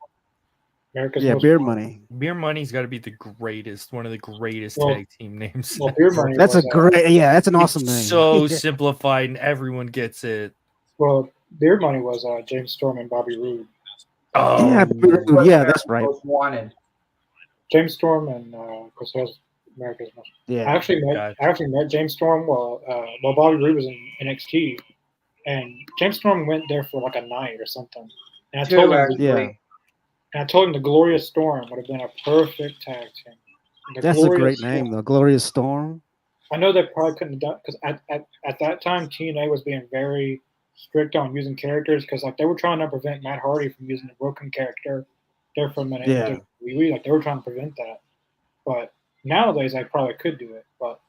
America's Yeah, Most beer Wanted. money. Beer Money's got to be the greatest, one of the greatest Well- tag team names. Well, Beer Money. That's a was, great. Yeah, that's an It's awesome name. so Yeah. simplified, and everyone gets it. Well, Beer Money was James Storm and Bobby Roode. Oh, Yeah, that's right. Most wanted. James Storm and Chris Harris, America's Most. I Yeah. actually met James Storm while Bobby Roode was in NXT, and James Storm went there for like a night or something. And I Two, told him, actually. Yeah. and I told him the Glorious Storm would have been a perfect tag team. The That's a Glorious great Storm. name, though. Glorious Storm. I know they probably couldn't have done because at that time TNA was being very strict on using characters because like they were trying to prevent Matt Hardy from using a broken character there for a minute. Yeah. Like they were trying to prevent that, but nowadays I probably could do it. But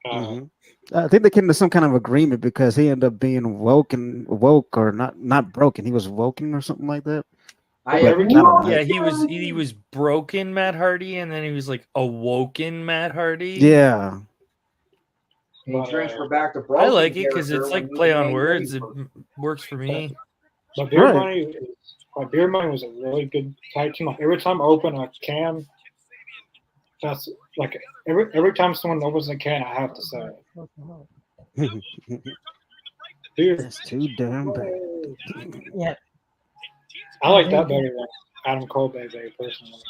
Mhm. I think they came to some kind of agreement because he ended up being woke or not broken. He was woken or something like that. I But have every I don't no know. Yeah, he was broken Matt Hardy, and then he was like awoken Matt Hardy. Yeah. He transferred back to I broken like it because character it's when like he play was on in words. It AEW. works for me. But Beer Right. Money was a really good tag team. Like every time I open a can, that's like every time someone opens a can, I have to say it. Beer. That's too damn bad. Yeah. I like that better than Adam Cole Baby personally.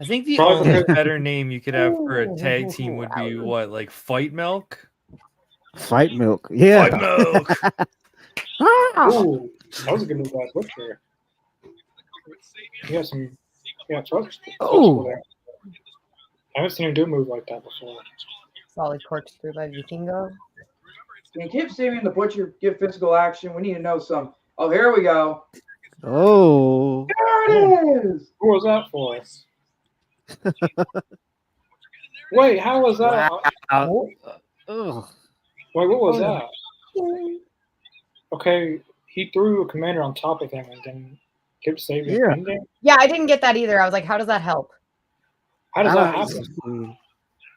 I think the Probably only because- better name you could have for a tag team would be what, like Fight Milk? Fight milk. Yeah. Fight Milk. Ooh, that was a good move by Butcher. He has some, trust. Oh. There. I haven't seen him do a move like that before. Solid corkscrew by Vikingo. Can Kip Sabian the Butcher give physical action? We need to know some. Oh, here we go. Oh. There it is. Who was that for? Wait, how was that? Wow. Wait, what was that? Okay, he threw a commander on top of him and then kept saving Yeah. him. Yeah, I didn't get that either. I was like, how does that help? How does I that don't- happen?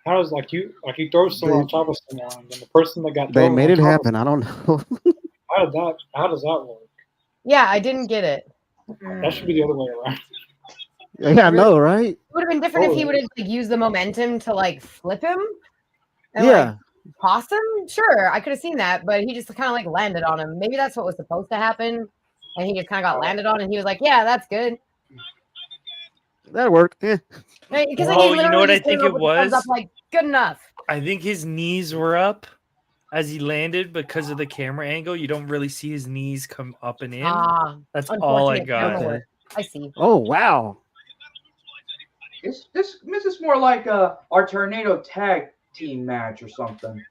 How does you throw someone on top of someone and the person that got They thrown made on it top of- happen. I don't know. How does that work? Yeah, I didn't get it. That should be the other way around. Yeah, I know, right? It would have been different if he Oh. would have used the momentum to like flip him and Yeah. like toss him. Sure, I could have seen that, but he just kind of like landed on him. Maybe that's what was supposed to happen, and he just kind of got landed on, and he was like, "Yeah, that's good." That'll work. Yeah. Because Oh, you know what I think it was? Up, like, good enough. I think his knees were up as he landed because of the camera angle. You don't really see his knees come up and in. That's all I unfortunate got. camera work. I see. Oh, wow. This is more like our Tornado tag team match or something.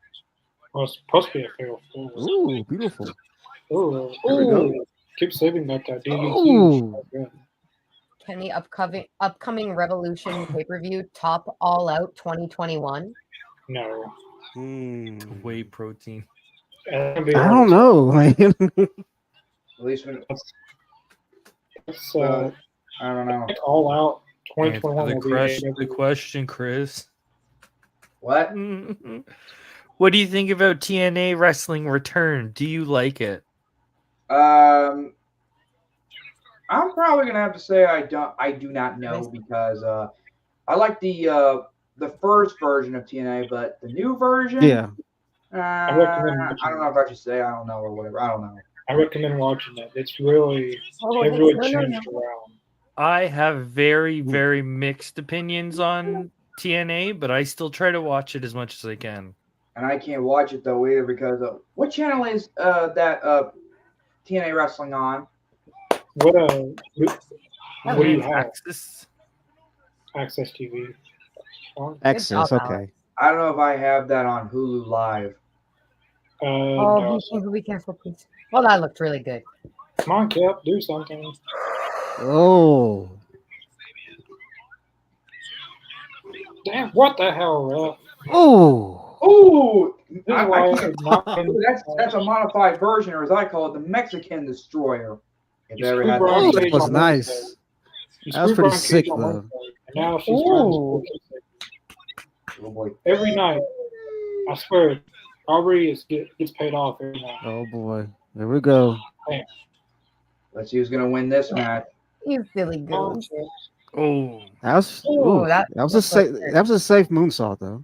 Well, it's supposed to be a fatal four. Ooh, beautiful. Ooh, Here we go. keep saving that DDT. Ooh. Good. Can the upcoming Revolution pay-per-view top All Out 2021? No, Whey protein. I don't know, man. At least when It's I don't know. All Out Answer 2021 will be the question, Chris. What? What do you think about TNA Wrestling Return? Do you like it? I'm probably gonna have to say I do not know because I like the first version of TNA, but the new version, Yeah. I don't know if I should say I don't know or whatever. I don't know. I recommend watching it. It's really it really changed around. I have very, very mixed opinions on TNA, but I still try to watch it as much as I can. And I can't watch it though either because what channel is that TNA Wrestling on? What do you have? Access TV. Access, job, okay. I don't know if I have that on Hulu Live. No. Be careful, please. Well, that looked really good. Come on, Cap, do something. Oh. Damn, what the hell, ref? Oh. Ooh, This is I why can't- not in- that's a modified version, or as I call it, the Mexican Destroyer. If You they ever screwed had Brian Oh, that. Cage that was on nice. Wednesday. You That was screwed pretty Brian sick, Cage on though. Wednesday, and now she's trying Ooh. to Oh boy. every night. I swear, Aubrey gets paid off every night. Oh, boy. There we go. Let's see who's gonna win this match. You silly goose. Oh, That was, Ooh, ooh, that that was a looks safe. like it. That was a safe moonsault, though.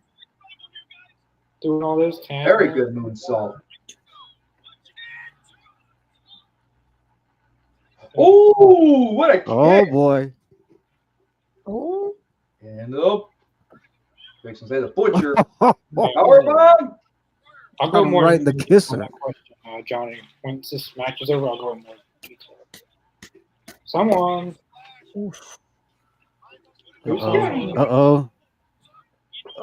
Doing all this. Very good moonsault. Oh, what a kick! Oh boy. Oh, And up. Makes him say the butcher. Got Powerbomb. I'll go him more right in the detail kisser. on that question, Johnny. Once this match is over, I'll go in more detail. Someone. Uh-oh.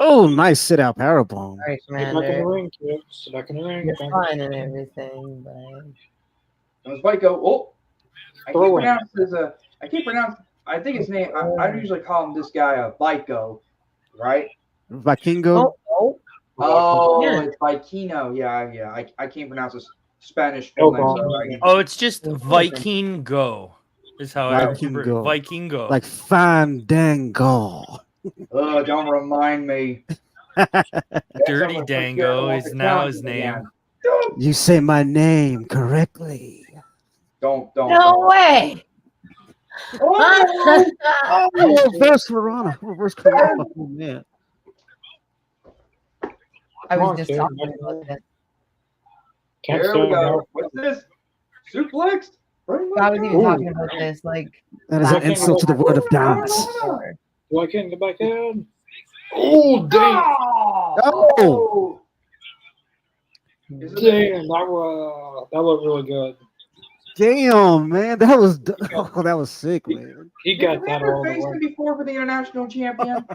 Oh, nice sit out powerbomb. sorry, Get back in the Commander. ring, kid. Get back in the ring. You're Don't- fine and everything, but And Spike go. Oh, I Throw can't in. pronounce his. I think his name. I usually call him this guy Biko, right? Vikingo. Oh, Yeah. it's Vikino. Yeah. I can't pronounce his Spanish No full name. problem. So oh, it's just Viking Go. is how I remember it. Vikingo. Vikingo. Like Fandango. Don't remind me. Dirty Someone Dango forget is what now the his count name. again. You say my name correctly. Don't. No way. Oh, Oh, reverse Corona. Reverse Corona. Oh, man. I Come was on, just kid. talking about this. Can't there stay we go. out. What's this? Suplexed? Right, I was even Ooh. talking about this like That is an last insult to the word of dance. before. Do I can get back in? Oh, damn. Oh! Is it- Damn, that looked really good. Damn, man. That was sick, man. He Did got that Commander all the face way. him before for the international champion?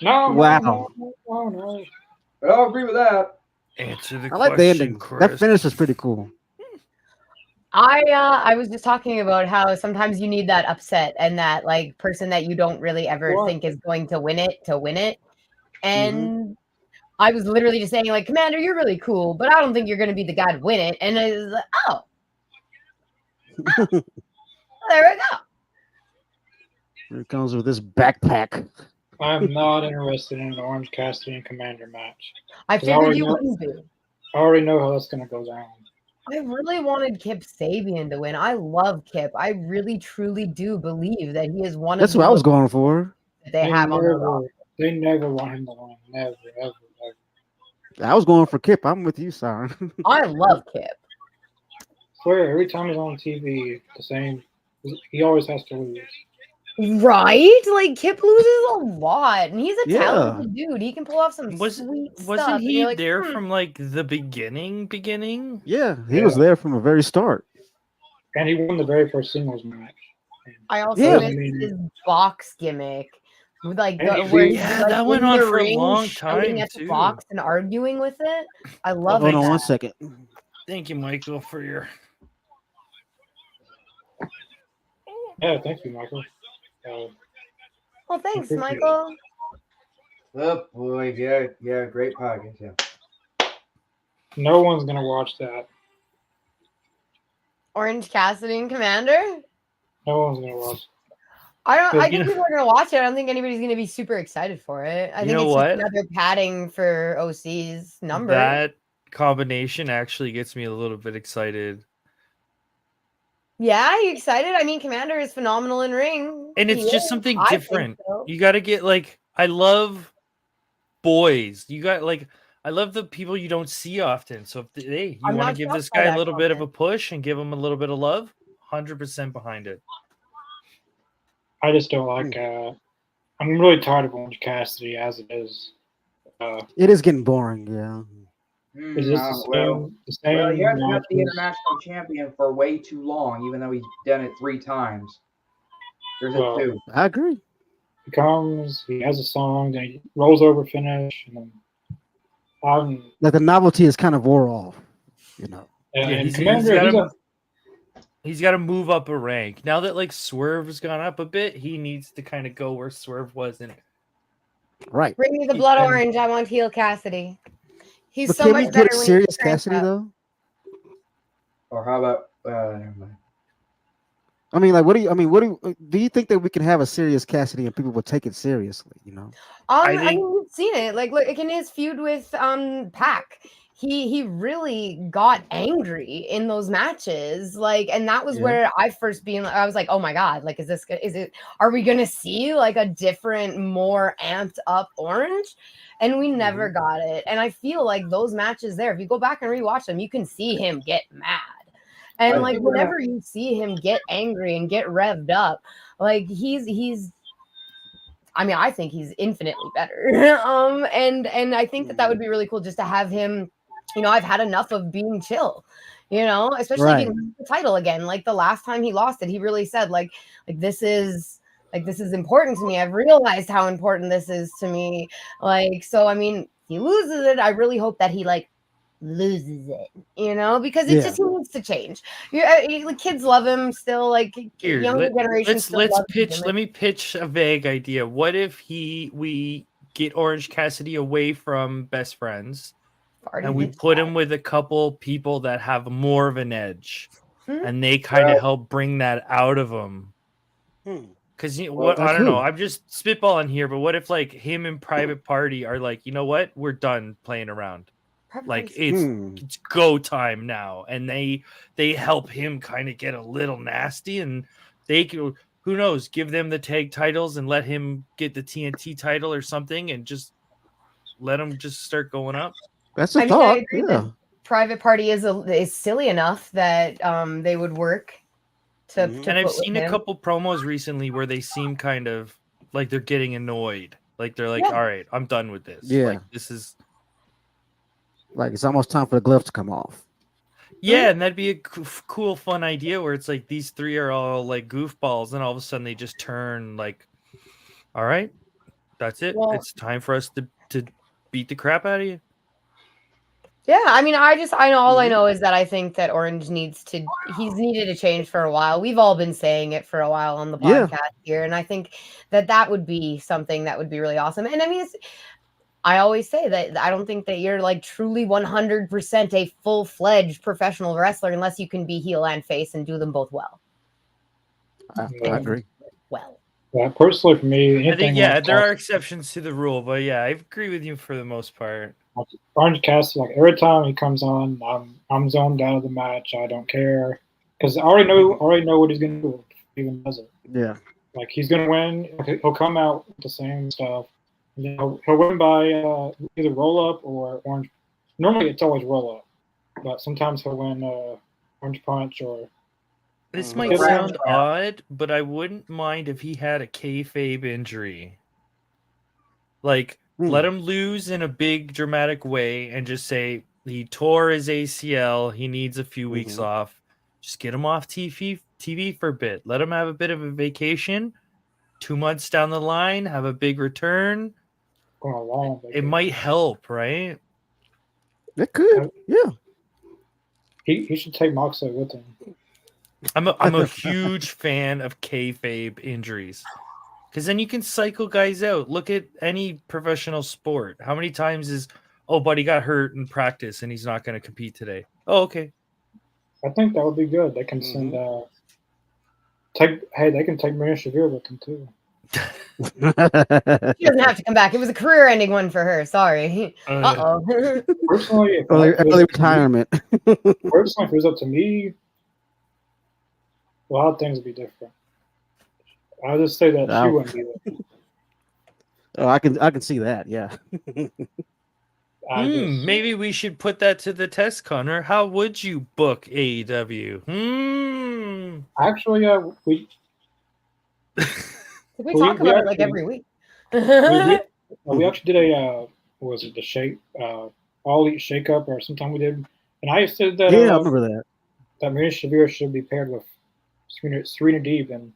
No, Wow. no. I'll agree with that. Answer the I like the question, ending. Chris. That finish was pretty cool. I was just talking about how sometimes you need that upset and that like person that you don't really ever What? think is going to win it. And I was literally just saying like, Commander, you're really cool, but I don't think you're going to be the guy to win it. And I was like, oh, there we go. Here it comes with this backpack. I'm not interested in an Orange Cassidy and Commander match. I I figured already you know- wouldn't be. I already know how that's going to go down. I really wanted Kip Sabian to win. I love Kip. I really, truly do believe that he is one That's of the what I was most going for. that they have on their roster. They never want him to win. Never, ever, ever. I was going for Kip. I'm with you, Siren. I love Kip. Swear, every time he's on TV, the same. He always has to lose. Right? Like Kip loses a lot, and he's a Yeah. talented dude. He can pull off some Wasn't sweet stuff. wasn't and he you're like, there "Hmm." from like the beginning? Yeah, he was there from the very start. And he won the very first singles match. I also Yeah. miss his box gimmick. With like And the, he- where he's Yeah, like that went in on the for a ring, long shouting time, at the too. box and arguing with it. I love Hold on that. one second. Thank you, Michael, for your. Yeah, thank you, Michael. Well, thanks, Appreciate it. Michael. Oh boy, yeah, great podcast. Yeah. No one's gonna watch that. Orange Cassidy and Commander. No one's gonna watch. I You think know- people are gonna watch it. I don't think anybody's gonna be super excited for it. I You think know it's what? just another padding for OC's number. That combination actually gets me a little bit excited. Yeah, you excited? I mean, Commander is phenomenal in ring. And it's He just is. something I think different. so. You got to get like, I love boys. You got like, I love the people you don't see often. So if you I'm want not to give shocked this by guy a that little bit of a comment. push and give him a little bit of love, 100% behind it. I just don't like. I'm really tired of Orange Cassidy as it is. It is getting boring, yeah. Is this Well, the same he hasn't been matches? the international champion for way too long, even though he's done it 3 times. There's Well, a 2. I agree. He comes, he has a song, then he rolls over finish, and then Like the novelty is kind of wore off, you know. and he's Commander, he's got to move up a rank. Now that like Swerve has gone up a bit, he needs to kind of go where Swerve wasn't. Right. Bring me the blood And- orange. I want heel Cassidy. He's But so can much we better get when serious he's cranked Cassidy up. though? Or how about never mind. I mean, like, what do you think that we can have a serious Cassidy and people will take it seriously? You know, I I think- mean, you've seen it. Like, look in his feud with Pac. He really got angry in those matches. Like, and that was Yeah. where I first I was like, oh my God, like, are we gonna see like a different, more amped up Orange? And we never got it. And I feel like those matches there, if you go back and rewatch them, you can see him get mad. And I like think we're gonna- whenever you see him get angry and get revved up, like he's I mean, I think he's infinitely better. And I think that would be really cool just to have him, you know, I've had enough of being chill, you know, especially if Right. he loses the title again. Like the last time he lost it, he really said like this is important to me. I've realized how important this is to me. Like, so I mean, he loses it. I really hope that he like loses it, you know, because it Yeah. just needs to change. Like, kids love him still, like Here, younger generation. let's still love his pitch. gimmick. Let me pitch a vague idea. What if we get Orange Cassidy away from best friends Farted and we his put head. him with a couple people that have more of an edge? and they kind of help bring that out of him. Because what that I don't know, could. I'm just spitballing here, but what if like him and Private Party are like, you know what, we're done playing around, like it's go time now, and they help him kind of get a little nasty, and they can, who knows, give them the tag titles and let him get the TNT title or something, and just let him just start going up. That's a I thought. agree Yeah. that Private Party is silly enough that they would work to And I've put with seen a him. couple promos recently where they seem kind of like they're getting annoyed. Like they're like, Yeah. all right, I'm done with this. Yeah. Like this is Like it's almost time for the gloves to come off. yeah, and that'd be a cool, fun idea where it's like these three are all like goofballs, and all of a sudden they just turn like, all right, that's it. Well- It's time for us to beat the crap out of you. Yeah, I mean, I know all I know is that I think that Orange he's needed a change for a while. We've all been saying it for a while on the Yeah. podcast here, and I think that would be something that would be really awesome. And I mean, I always say that I don't think that you're like truly 100% a full-fledged professional wrestler unless you can be heel and face and do them both well. I agree. Well, Yeah, personally, for me, I think anything there are exceptions to the rule, but yeah, I agree with you for the most part. Orange Cassidy, like every time he comes on, I'm zoned out of the match. I don't care because I already know what he's gonna do if he even does it. Yeah. Like he's gonna win. He'll come out with the same stuff. You know, he'll win by either roll up or orange. Normally, it's always roll up, but sometimes he'll win orange punch or. This might sound odd, but I wouldn't mind if he had a kayfabe injury. Like, let him lose in a big dramatic way and just say he tore his ACL. He needs a few weeks off. Just get him off TV for a bit. Let him have a bit of a vacation. 2 months down the line, have a big return. It might help, right? It could. Yeah. He should take Moxley with him. I'm a huge fan of kayfabe injuries. Because then you can cycle guys out. Look at any professional sport. How many times is, oh, buddy got hurt in practice and he's not going to compete today? Oh, okay. I think that would be good. They can send they can take Maria Shavir with them too. She doesn't have to come back. It was a career-ending one for her. Sorry. Personally, early retirement. Personally, if it was up to me, a lot of things would be different. I'll just say that she wouldn't be there. Oh, I can see that. Yeah. Maybe we should put that to the test, Connor. How would you book AEW? Actually, we talk about it like every week. we actually did a was it the shake all elite shake up, or sometime we did, and I said that I remember that Maria Shavir should be paired with Serena Deeb and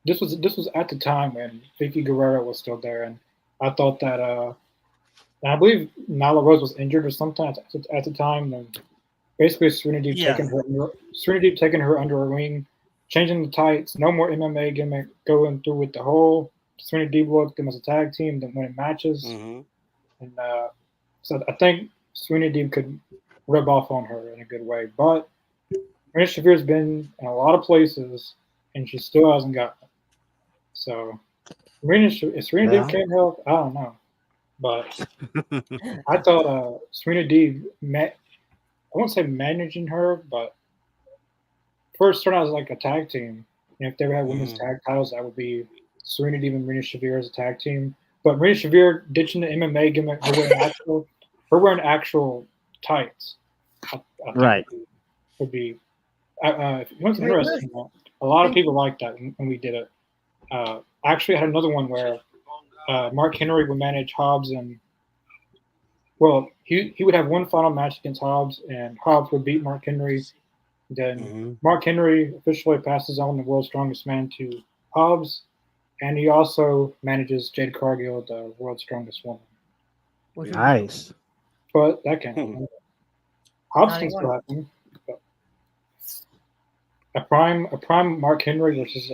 this was at the time when Vicky Guerrero was still there, and I thought that I believe Nyla Rose was injured or something at the time, and basically Serena Deeb taking her under her wing, changing the tights, no more MMA gimmick, going through with the whole Serena Deeb look, them as a tag team, then winning matches, and so I think Serena Deeb could rub off on her in a good way, but Maria Shavir's been in a lot of places, and she still hasn't gotten it. So, if Serena Deeb can't help, I don't know. But I thought Serena Deeb I won't say managing her, but first started out as like a tag team. And if they ever had women's tag titles, that would be Serena Deeb and Marina Shavir as a tag team. But Marina Shavir ditching the MMA gimmick, her wearing actual tights. I think would be. If you want something interesting, a lot of people liked that when we did it. Actually, I had another one where Mark Henry would manage Hobbs, and he would have one final match against Hobbs, and Hobbs would beat Mark Henry. Then Mark Henry officially passes on the World's Strongest Man to Hobbs, and he also manages Jade Cargill, the World's Strongest Woman. Nice. But that can't happen. Hobbs can still happen. A prime Mark Henry versus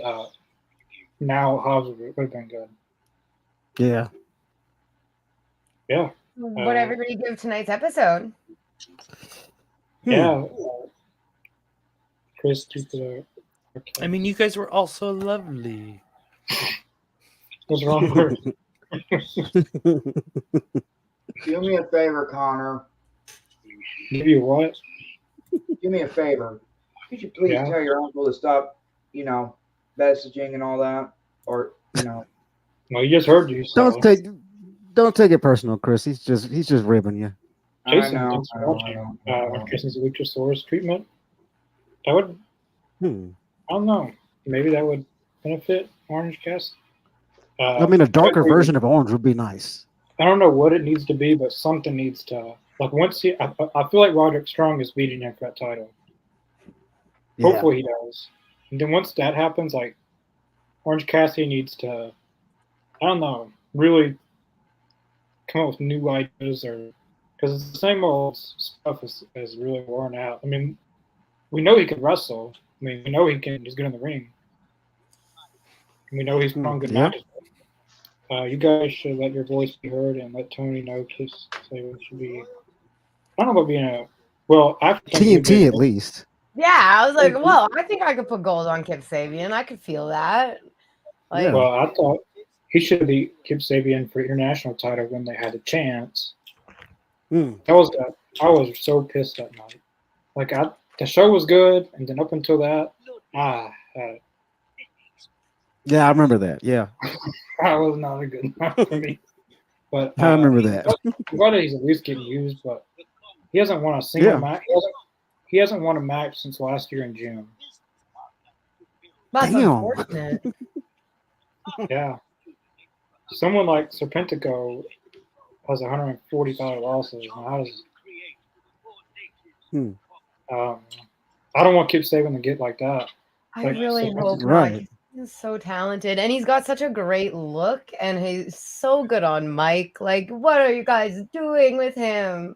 now Hobbs would have been good. Yeah. Yeah. What everybody give tonight's episode? Yeah. Chris, keep it. Okay. I mean, you guys were all so lovely. What's wrong with Do me a favor, Connor. Give you what? Do me a favor. Could you please Yeah. tell your uncle to stop, messaging and all that? Or, No, you just heard you. So. Don't take it personal, Chris. He's just ribbing you. Jason, I know. thanks for watching. Jason's Luchasaurus treatment. That would, I don't know. Maybe that would benefit Orange Cast. I mean, a darker version of Orange would be nice. I don't know what it needs to be, but something needs to. Like once I feel like Roderick Strong is beating him for that title. Yeah. Hopefully he does. And then once that happens, like Orange Cassidy needs to, I don't know, really come up with new ideas, or because it's the same old stuff is really worn out. I mean, we know he can wrestle. I mean, we know he's good in the ring. And we know he's put on good matches. You guys should let your voice be heard and let Tony know. Please say what should be. I don't know about being after TNT at least. Yeah, I was like, well, I think I could put gold on Kip Sabian. I could feel that. Like, Yeah. Well, I thought he should be Kip Sabian for international title when they had the chance. I was so pissed that night. Like the show was good, and then up until that, yeah, I remember that. Yeah, that was not a good night for me. But I remember that. I'm glad that he's at least getting used, but he hasn't won a single match. He hasn't won a match since last year in June. that's Damn. unfortunate. Yeah. Someone like Serpentico has 145 losses. How does, I don't want Kip Sabian to get like that. I really hope not. He's so talented, and he's got such a great look, and he's so good on mic. Like, what are you guys doing with him?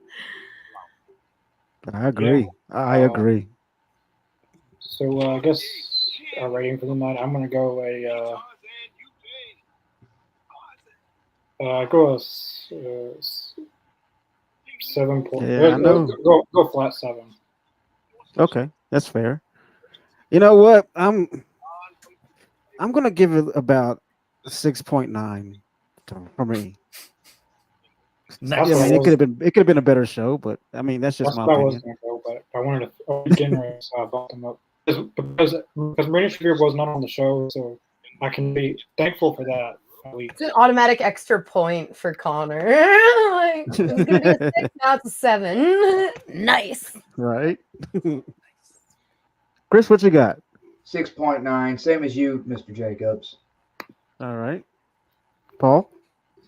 I agree. Yeah. I agree. So I guess our rating for the night, I'm gonna go a 7 point. Yeah, I know. Go flat 7. Okay, that's fair. You know what? I'm gonna give it about 6.9 for me. Nice. Yeah, I mean, it could have been a better show, but I mean that's just my what I opinion. was gonna go, but I wanted to be generous, so I bumped them up because Marina Shafir was not on the show, so I can be thankful for that. It's an automatic extra point for Connor. Like, it was gonna be a 6, now it's a 7. Nice. Right. Chris, what you got? 6.9, same as you, Mr. Jacobs. All right. Paul?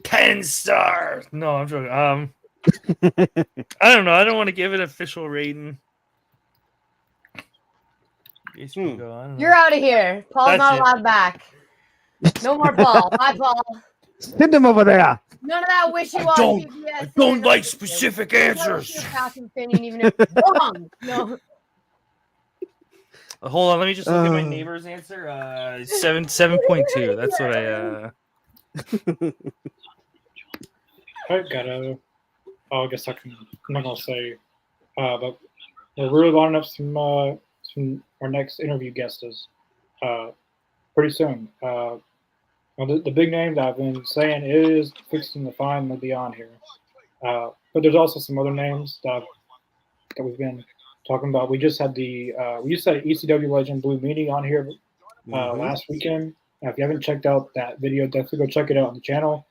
10 stars. No, I'm joking. I don't know. I don't want to give it an official rating. You're out of here. Paul's not allowed back. No more Paul. Bye, Paul. Send him over there. None of that wishy-washy. I don't like specific answers. Opinion, even if it's wrong. No. Hold on, let me just look at my neighbor's answer. 7.2. That's what I gotta. I guess I'm not gonna say, but we're really lining up some our next interview guests pretty soon. The big name that I've been saying is fixing to finally be on here, but there's also some other names that we've been talking about. We just had ECW legend Blue Meanie on here last weekend. Now, if you haven't checked out that video, definitely go check it out on the channel.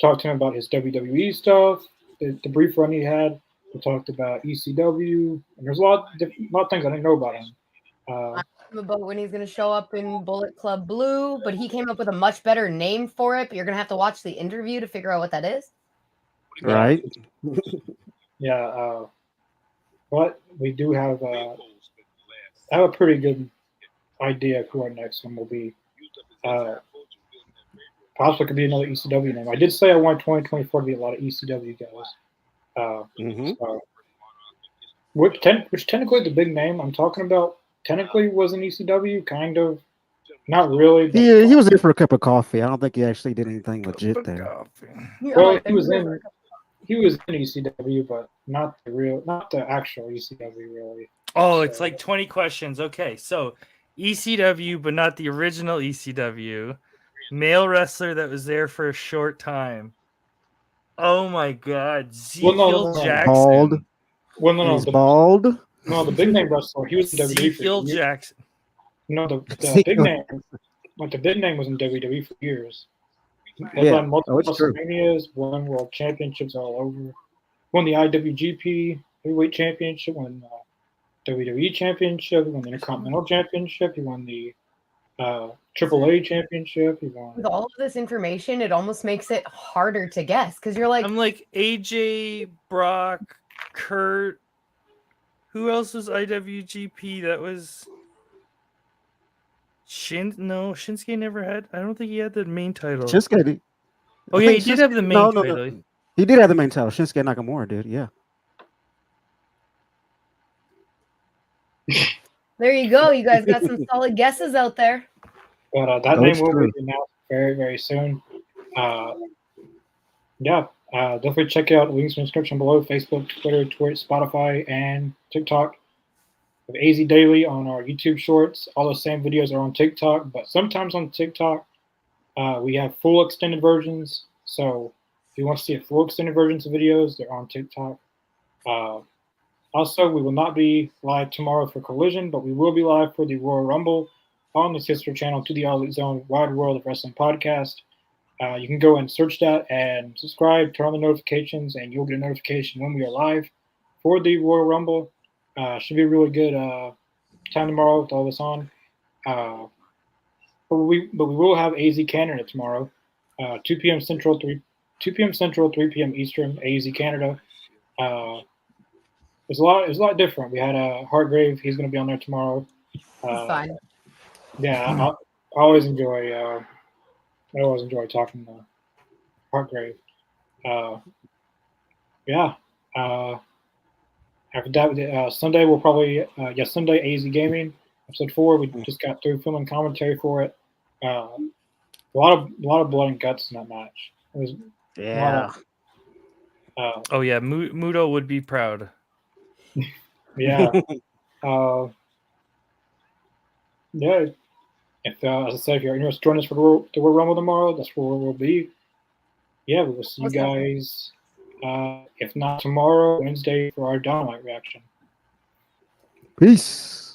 Talked to him about his WWE stuff, the brief run he had. We talked about ECW, and there's a lot of things I didn't know about him. About when he's going to show up in Bullet Club Blue, but he came up with a much better name for it. But you're going to have to watch the interview to figure out what that is. Right. Yeah. But we do have I have a pretty good idea of who our next one will be. Possibly could be another ECW name. I did say I want 2024 to be a lot of ECW guys. Which technically the big name I'm talking about technically was an ECW, kind of. Not really. But He was there for a cup of coffee. I don't think he actually did anything legit there. Well, he was he was in ECW, but not the actual ECW really. Oh, it's like 20 questions. Okay, so ECW, but not the original ECW. Male wrestler that was there for a short time. Oh my God, Well, Ezekiel no, Bald. Jackson. well, no, And no, he's bald. the big name wrestler. He was in WWE for Ezekiel years. Jackson. No, the See, big name, the big name was in WWE for years. Headlined yeah. multiple Oh, it's true. WrestleManias, won world championships all over. Won the IWGP Heavyweight Championship, won the WWE Championship, won the Intercontinental Championship, he won the AAA Championship, he won. With all of this information, it almost makes it harder to guess because you're like, I'm like AJ, Brock, Kurt. Who else was IWGP? That was Shinsuke never had. I don't think he had the main title. Shinsuke. Oh yeah, he did have the main title. No. He did have the main title. Shinsuke Nakamura did. Yeah. there you go. You guys got some solid guesses out there. But that Oh, name it's will true. be announced very, very soon. Definitely check out the links in the description below: Facebook, Twitter, Twitch, Spotify, and TikTok. We have AZ Daily on our YouTube Shorts. All those same videos are on TikTok, but sometimes on TikTok we have full extended versions. So if you want to see a full extended versions of videos, they're on TikTok. Also, we will not be live tomorrow for Collision, but we will be live for the Royal Rumble on the sister channel to the All Elite Zone Wide World of Wrestling podcast. You can go and search that and subscribe, turn on the notifications, and you'll get a notification when we are live for the Royal Rumble. Should be a really good time tomorrow with all this on. But we will have AZ Canada tomorrow, 2 p.m. Central, 3 p.m. Eastern. AZ Canada. It's a lot different. We had Hargrave. He's going to be on there tomorrow. It's fine. Yeah, I always enjoy. I always enjoy talking to Hargrave. After that, Sunday we'll probably Sunday AZ Gaming episode 4. We just got through filming commentary for it. A lot of blood and guts in that match. It was Yeah. Oh yeah, Muto would be proud. Yeah. Yeah. If as I said, if you're interested, join us for the Royal Rumble tomorrow. That's where we'll be. Yeah, we will see you guys. If not tomorrow, Wednesday for our Dynamite reaction. Peace.